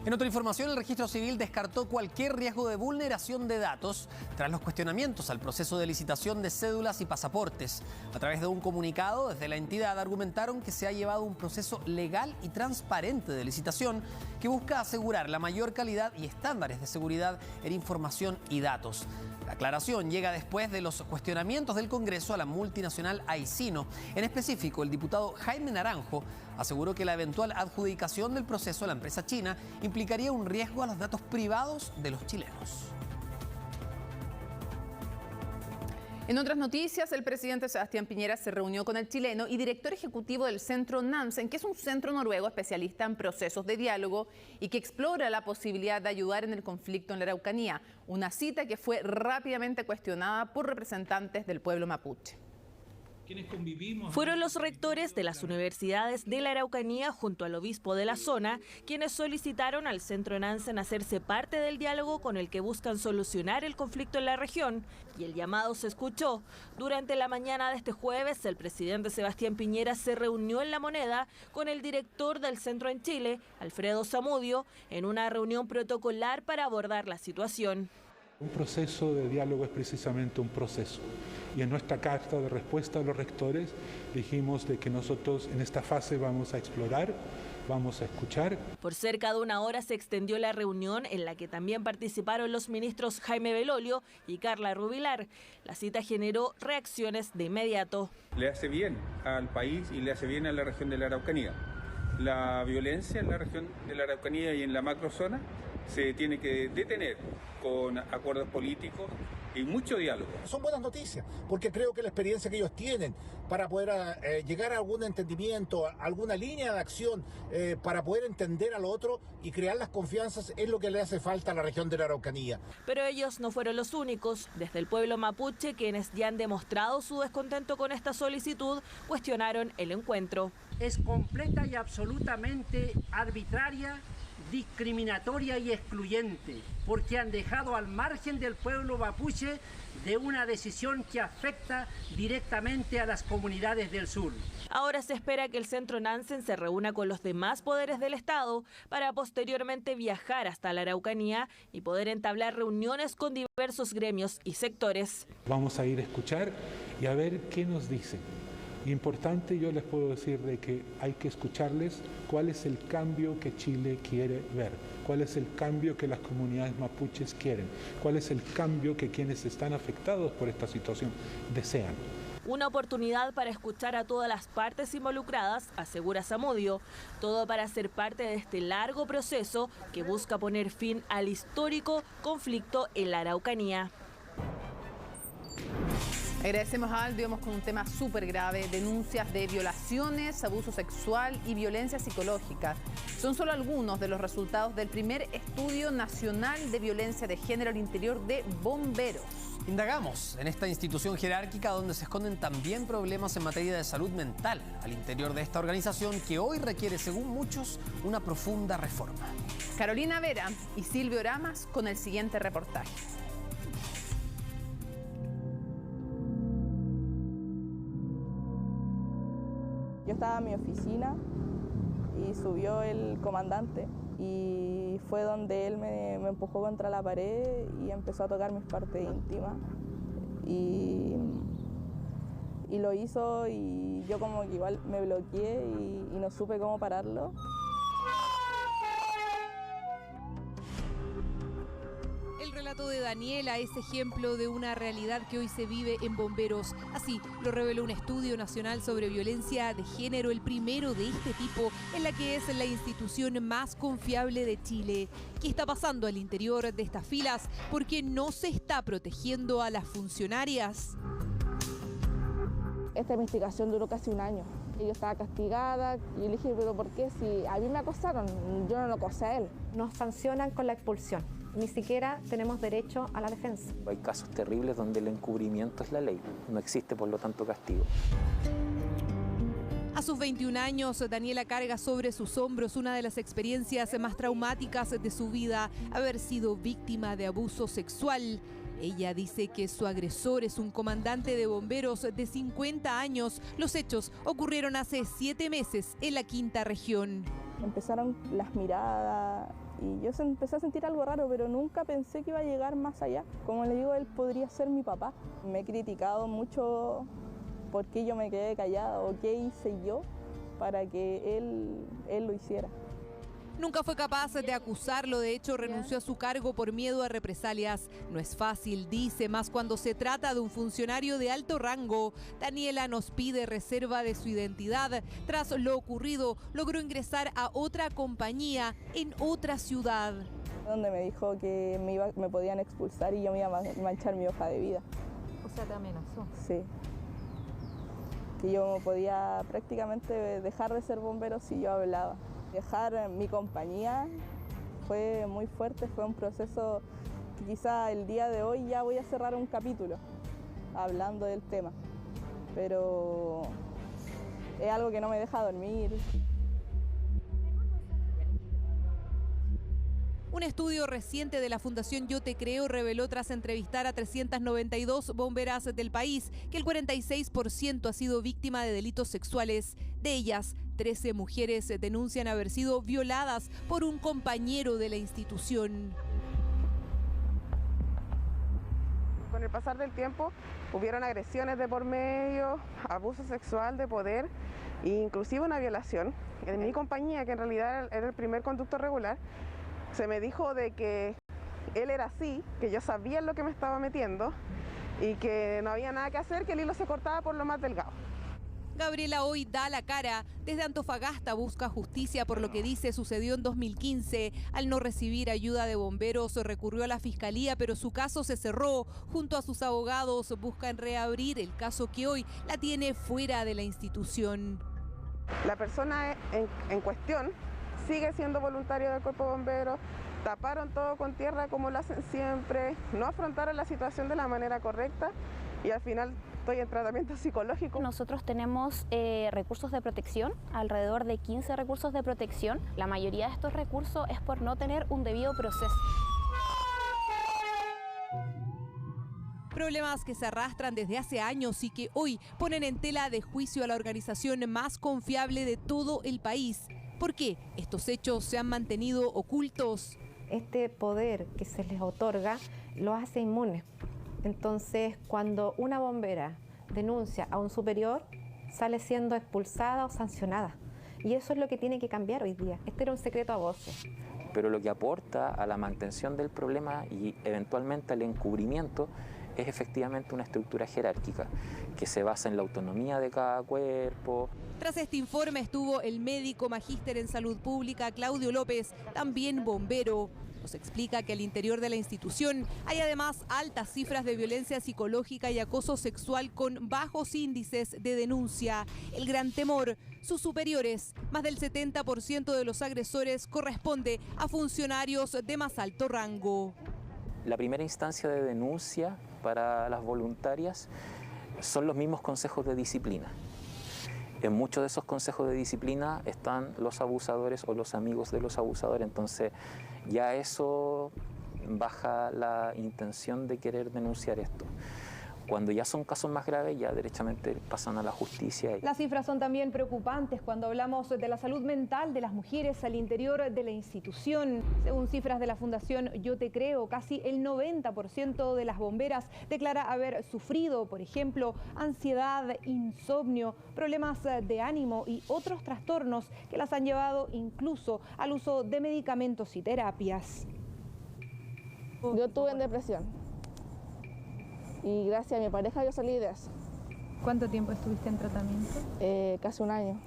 En otra información, el Registro Civil descartó cualquier riesgo de vulneración de datos tras los cuestionamientos al proceso de licitación de cédulas y pasaportes. A través de un comunicado, desde la entidad argumentaron que se ha llevado un proceso legal y transparente de licitación que busca asegurar la mayor calidad y estándares de seguridad en información y datos. La aclaración llega después de los cuestionamientos del Congreso a la multinacional Aicino. En específico, el diputado Jaime Naranjo aseguró que la eventual adjudicación del proceso a la empresa china implicaría un riesgo a los datos privados de los chilenos. En otras noticias, el presidente Sebastián Piñera se reunió con el chileno y director ejecutivo del Centro Nansen, que es un centro noruego especialista en procesos de diálogo y que explora la posibilidad de ayudar en el conflicto en la Araucanía, una cita que fue rápidamente cuestionada por representantes del pueblo mapuche. Fueron los rectores de las universidades de la Araucanía junto al obispo de la zona quienes solicitaron al Centro Nansen hacerse parte del diálogo con el que buscan solucionar el conflicto en la región, y el llamado se escuchó. Durante la mañana de este jueves, el presidente Sebastián Piñera se reunió en La Moneda con el director del centro en Chile, Alfredo Zamudio, en una reunión protocolar para abordar la situación. Un proceso de diálogo es precisamente un proceso. Y en nuestra carta de respuesta a los rectores dijimos de que nosotros en esta fase vamos a explorar, vamos a escuchar. Por cerca de una hora se extendió la reunión en la que también participaron los ministros Jaime Belolio y Carla Rubilar. La cita generó reacciones de inmediato. Le hace bien al país y le hace bien a la región de la Araucanía. La violencia en la región de la Araucanía y en la macrozona se tiene que detener con acuerdos políticos, y mucho diálogo. Son buenas noticias, porque creo que la experiencia que ellos tienen para poder llegar a algún entendimiento, alguna línea de acción para poder entender al otro y crear las confianzas es lo que le hace falta a la región de la Araucanía. Pero ellos no fueron los únicos. Desde el pueblo mapuche, quienes ya han demostrado su descontento con esta solicitud, cuestionaron el encuentro. Es completa y absolutamente arbitraria, discriminatoria y excluyente, porque han dejado al margen del pueblo mapuche de una decisión que afecta directamente a las comunidades del sur. Ahora se espera que el Centro Nansen se reúna con los demás poderes del Estado para posteriormente viajar hasta la Araucanía y poder entablar reuniones con diversos gremios y sectores. Vamos a ir a escuchar y a ver qué nos dicen. Importante, yo les puedo decir de que hay que escucharles cuál es el cambio que Chile quiere ver, cuál es el cambio que las comunidades mapuches quieren, cuál es el cambio que quienes están afectados por esta situación desean. Una oportunidad para escuchar a todas las partes involucradas, asegura Zamudio, todo para ser parte de este largo proceso que busca poner fin al histórico conflicto en la Araucanía. Agradecemos a Aldo, vamos con un tema súper grave, denuncias de violaciones, abuso sexual y violencia psicológica. Son solo algunos de los resultados del primer estudio nacional de violencia de género al interior de bomberos. Indagamos en esta institución jerárquica donde se esconden también problemas en materia de salud mental al interior de esta organización que hoy requiere, según muchos, una profunda reforma. Carolina Vera y Silvio Oramas con el siguiente reportaje. Yo estaba en mi oficina y subió el comandante y fue donde él me empujó contra la pared y empezó a tocar mis partes íntimas. Y lo hizo y yo como que igual me bloqueé y no supe cómo pararlo. El relato de Daniela es ejemplo de una realidad que hoy se vive en bomberos. Así lo reveló un estudio nacional sobre violencia de género, el primero de este tipo, en la que es la institución más confiable de Chile. ¿Qué está pasando al interior de estas filas? ¿Por qué no se está protegiendo a las funcionarias? Esta investigación duró casi un año. Yo estaba castigada y le dije, ¿pero por qué? Si a mí me acosaron, yo no lo acosé a él. Nos sancionan con la expulsión. Ni siquiera tenemos derecho a la defensa. Hay casos terribles donde el encubrimiento es la ley. No existe, por lo tanto, castigo. A sus 21 años, Daniela carga sobre sus hombros una de las experiencias más traumáticas de su vida, haber sido víctima de abuso sexual. Ella dice que su agresor es un comandante de bomberos de 50 años. Los hechos ocurrieron hace 7 meses en la quinta región. Empezaron las miradas y yo empecé a sentir algo raro, pero nunca pensé que iba a llegar más allá. Como le digo, él podría ser mi papá. Me he criticado mucho por qué yo me quedé callada o qué hice yo para que él lo hiciera. Nunca fue capaz de acusarlo, de hecho renunció a su cargo por miedo a represalias. No es fácil, dice, más cuando se trata de un funcionario de alto rango. Daniela nos pide reserva de su identidad. Tras lo ocurrido, logró ingresar a otra compañía en otra ciudad. Donde me dijo que me podían expulsar y yo me iba a manchar mi hoja de vida. O sea, te amenazó. Sí. Que yo podía prácticamente dejar de ser bombero si yo hablaba. Dejar mi compañía fue muy fuerte, fue un proceso que quizá el día de hoy ya voy a cerrar un capítulo hablando del tema, pero es algo que no me deja dormir. Un estudio reciente de la Fundación Yo Te Creo reveló tras entrevistar a 392 bomberas del país que el 46% ha sido víctima de delitos sexuales. De ellas, 13 mujeres denuncian haber sido violadas por un compañero de la institución. Con el pasar del tiempo hubieron agresiones de por medio, abuso sexual de poder e inclusive una violación. En mi compañía, que en realidad era el primer conducto regular, se me dijo de que él era así, que yo sabía en lo que me estaba metiendo y que no había nada que hacer, que el hilo se cortaba por lo más delgado. Gabriela hoy da la cara. Desde Antofagasta busca justicia por lo que dice sucedió en 2015. Al no recibir ayuda de bomberos recurrió a la fiscalía, pero su caso se cerró. Junto a sus abogados buscan reabrir el caso que hoy la tiene fuera de la institución. La persona en cuestión sigue siendo voluntario del Cuerpo de Bomberos, taparon todo con tierra como lo hacen siempre, no afrontaron la situación de la manera correcta y al final estoy en tratamiento psicológico. Nosotros tenemos recursos de protección, alrededor de 15 recursos de protección. La mayoría de estos recursos es por no tener un debido proceso. Problemas que se arrastran desde hace años y que hoy ponen en tela de juicio a la organización más confiable de todo el país. ¿Por qué estos hechos se han mantenido ocultos? Este poder que se les otorga lo hace inmune. Entonces, cuando una bombera denuncia a un superior, sale siendo expulsada o sancionada. Y eso es lo que tiene que cambiar hoy día. Este era un secreto a voces. Pero lo que aporta a la mantención del problema y eventualmente al encubrimiento es efectivamente una estructura jerárquica que se basa en la autonomía de cada cuerpo. Tras este informe estuvo el médico magíster en salud pública Claudio López, también bombero. Nos explica que al interior de la institución hay además altas cifras de violencia psicológica y acoso sexual con bajos índices de denuncia. El gran temor, sus superiores, más del 70% de los agresores corresponde a funcionarios de más alto rango. La primera instancia de denuncia para las voluntarias son los mismos consejos de disciplina. En muchos de esos consejos de disciplina están los abusadores o los amigos de los abusadores, entonces ya eso baja la intención de querer denunciar esto. Cuando ya son casos más graves, ya derechamente pasan a la justicia. Las cifras son también preocupantes cuando hablamos de la salud mental de las mujeres al interior de la institución. Según cifras de la Fundación Yo Te Creo, casi el 90% de las bomberas declara haber sufrido, por ejemplo, ansiedad, insomnio, problemas de ánimo y otros trastornos que las han llevado incluso al uso de medicamentos y terapias. Yo estuve en depresión. Y gracias a mi pareja yo salí de eso. ¿Cuánto tiempo estuviste en tratamiento? Casi un año.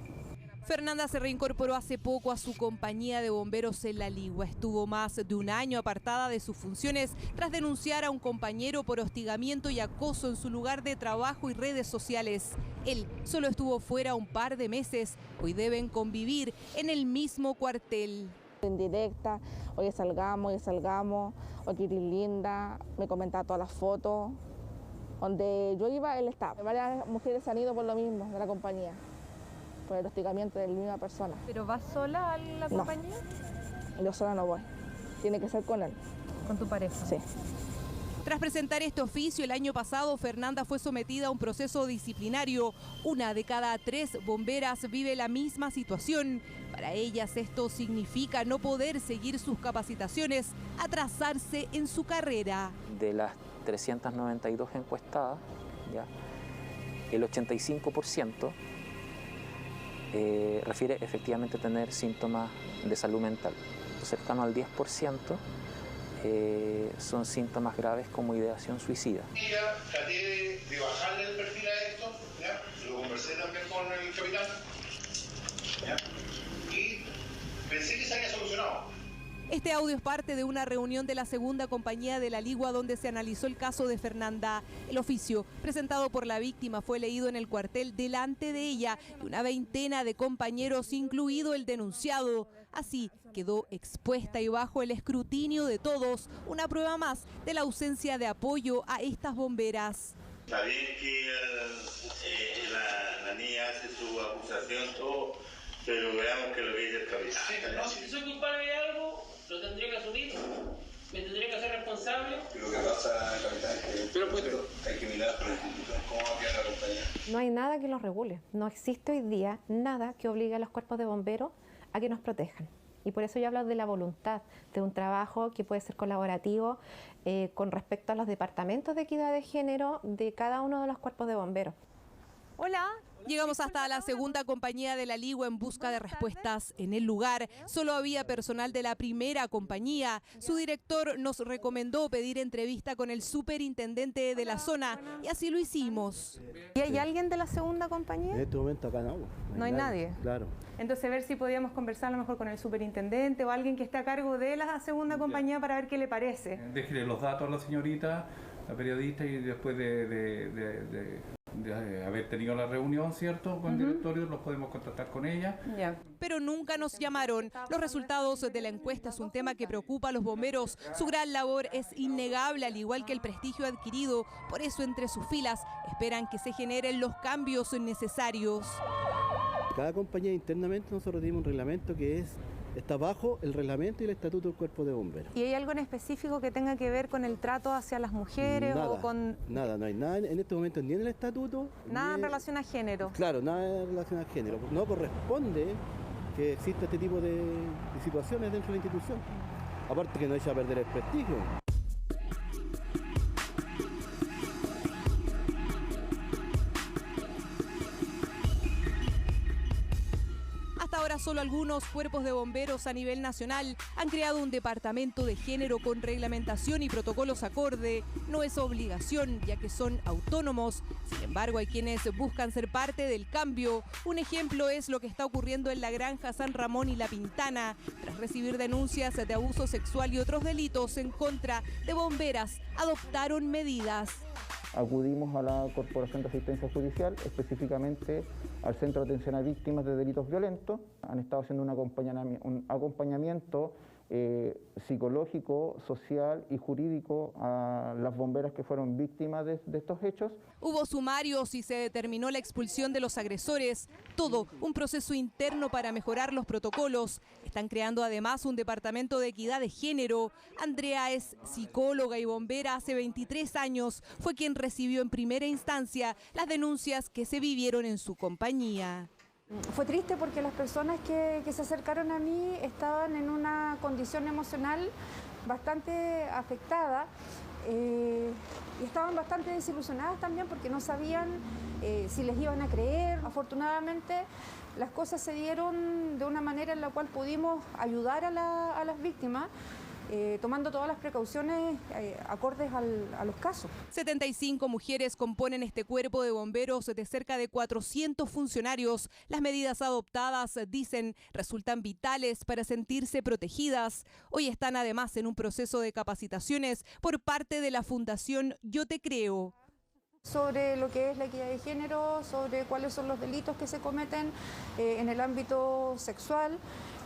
Fernanda se reincorporó hace poco a su compañía de bomberos en La Ligua. Estuvo más de un año apartada de sus funciones tras denunciar a un compañero por hostigamiento y acoso en su lugar de trabajo y redes sociales. Él solo estuvo fuera un par de meses. Hoy deben convivir en el mismo cuartel. En directa, oye salgamos, oye eres linda, me comentaba todas las fotos. Donde yo iba, él estaba. Varias mujeres se han ido por lo mismo de la compañía, por el hostigamiento de la misma persona. ¿Pero vas sola a la compañía? No, yo sola no voy. Tiene que ser con él. ¿Con tu pareja? Sí. Tras presentar este oficio el año pasado, Fernanda fue sometida a un proceso disciplinario. 1 de cada 3 bomberas vive la misma situación. Para ellas esto significa no poder seguir sus capacitaciones, atrasarse en su carrera. De las 392 encuestadas, ¿ya? El 85% refiere efectivamente tener síntomas de salud mental. Cercano al 10% son síntomas graves como ideación suicida. Traté de bajarle el perfil a esto, ¿ya? Lo conversé también con el capitán, ¿ya? Y pensé que se había solucionado. Este audio es parte de una reunión de la segunda compañía de La Ligua donde se analizó el caso de Fernanda. El oficio presentado por la víctima fue leído en el cuartel delante de ella y una veintena de compañeros, incluido el denunciado. Así quedó expuesta y bajo el escrutinio de todos, una prueba más de la ausencia de apoyo a estas bomberas. Está bien que la niña hace su acusación, todo, pero veamos que lo que dice el capitán. Sí, no, si soy culpable de algo, lo tendría que asumir, me tendría que hacer responsable. Lo que pasa, capitán, es que hay que mirar por la institución cómo va a quedar la compañía. No hay nada que los regule. No existe hoy día nada que obligue a los cuerpos de bomberos a que nos protejan. Y por eso yo hablo de la voluntad, de un trabajo que puede ser colaborativo con respecto a los departamentos de equidad de género de cada uno de los cuerpos de bomberos. Hola, Llegamos hasta la segunda compañía de la Ligua en busca de respuestas. En el lugar solo había personal de la primera compañía. Su director nos recomendó pedir entrevista con el superintendente de la zona y así lo hicimos. ¿Y hay alguien de la segunda compañía? En este momento acá no hay nadie. Claro. Entonces ver si podíamos conversar a lo mejor con el superintendente o alguien que esté a cargo de la segunda compañía para ver qué le parece. Déjele los datos a la señorita, la periodista, y después de haber tenido la reunión, ¿cierto?, con el directorio, los podemos contactar con ella. Pero nunca nos llamaron. Los resultados de la encuesta es un tema que preocupa a los bomberos. Su gran labor es innegable, al igual que el prestigio adquirido. Por eso, entre sus filas, esperan que se generen los cambios necesarios. Cada compañía internamente nosotros dimos un reglamento que está bajo el reglamento y el estatuto del Cuerpo de Bomberos. ¿Y hay algo en específico que tenga que ver con el trato hacia las mujeres? Nada, o con... nada, no hay nada en este momento ni en el estatuto. Nada en relación a género. Claro, nada en relación a género. No corresponde que exista este tipo de situaciones dentro de la institución. Aparte que no echa a perder el prestigio. Hasta ahora solo algunos cuerpos de bomberos a nivel nacional han creado un departamento de género con reglamentación y protocolos acorde. No es obligación, ya que son autónomos. Sin embargo, hay quienes buscan ser parte del cambio. Un ejemplo es lo que está ocurriendo en la Granja San Ramón y La Pintana. Tras recibir denuncias de abuso sexual y otros delitos en contra de bomberas, adoptaron medidas. Acudimos a la Corporación de Asistencia Judicial, específicamente al Centro de Atención a Víctimas de Delitos Violentos. Han estado haciendo un acompañamiento psicológico, social y jurídico a las bomberas que fueron víctimas de estos hechos. Hubo sumarios y se determinó la expulsión de los agresores. Todo un proceso interno para mejorar los protocolos. Están creando además un departamento de equidad de género. Andrea es psicóloga y bombera hace 23 años. Fue quien recibió en primera instancia las denuncias que se vivieron en su compañía. Fue triste porque las personas que se acercaron a mí estaban en una condición emocional bastante afectada y estaban bastante desilusionadas también porque no sabían si les iban a creer. Afortunadamente las cosas se dieron de una manera en la cual pudimos ayudar a las víctimas, tomando todas las precauciones acordes a los casos. 75 mujeres componen este cuerpo de bomberos de cerca de 400 funcionarios. Las medidas adoptadas, dicen, resultan vitales para sentirse protegidas. Hoy están además en un proceso de capacitaciones por parte de la Fundación Yo Te Creo. Sobre lo que es la equidad de género, sobre cuáles son los delitos que se cometen en el ámbito sexual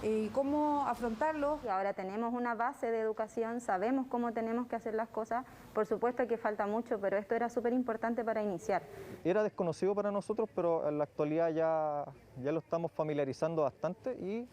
y cómo afrontarlos. Ahora tenemos una base de educación, sabemos cómo tenemos que hacer las cosas. Por supuesto que falta mucho, pero esto era súper importante para iniciar. Era desconocido para nosotros, pero en la actualidad ya lo estamos familiarizando bastante y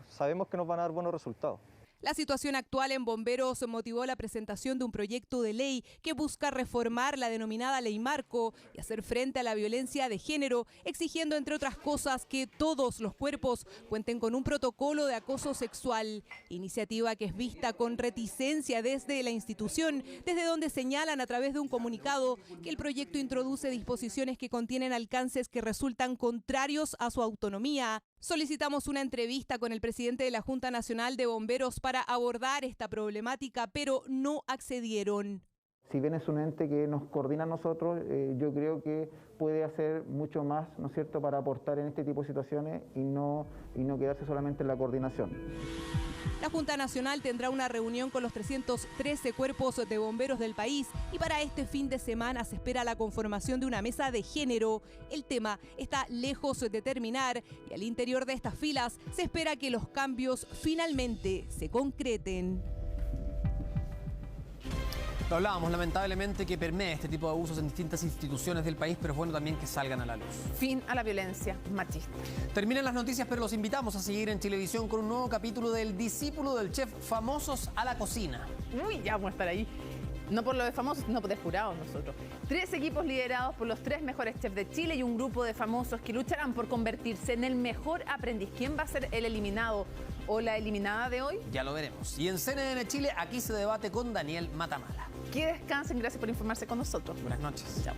sabemos que nos van a dar buenos resultados. La situación actual en bomberos motivó la presentación de un proyecto de ley que busca reformar la denominada Ley Marco y hacer frente a la violencia de género, exigiendo, entre otras cosas, que todos los cuerpos cuenten con un protocolo de acoso sexual. Iniciativa que es vista con reticencia desde la institución, desde donde señalan a través de un comunicado que el proyecto introduce disposiciones que contienen alcances que resultan contrarios a su autonomía. Solicitamos una entrevista con el presidente de la Junta Nacional de Bomberos para abordar esta problemática, pero no accedieron. Si bien es un ente que nos coordina a nosotros, yo creo que puede hacer mucho más, ¿no es cierto?, para aportar en este tipo de situaciones y no quedarse solamente en la coordinación. La Junta Nacional tendrá una reunión con los 313 cuerpos de bomberos del país y para este fin de semana se espera la conformación de una mesa de género. El tema está lejos de terminar y al interior de estas filas se espera que los cambios finalmente se concreten. Lo hablábamos, lamentablemente, que permea este tipo de abusos en distintas instituciones del país, pero es bueno también que salgan a la luz. Fin a la violencia machista. Terminan las noticias, pero los invitamos a seguir en Chilevisión con un nuevo capítulo del Discípulo del Chef, Famosos a la Cocina. Uy, ya vamos a estar ahí. No por lo de famosos, sino por de jurados nosotros. 3 equipos liderados por los 3 mejores chefs de Chile y un grupo de famosos que lucharán por convertirse en el mejor aprendiz. ¿Quién va a ser el eliminado o la eliminada de hoy? Ya lo veremos. Y en CNN Chile, aquí se debate con Daniel Matamala. Que descansen, gracias por informarse con nosotros. Buenas noches. Chao.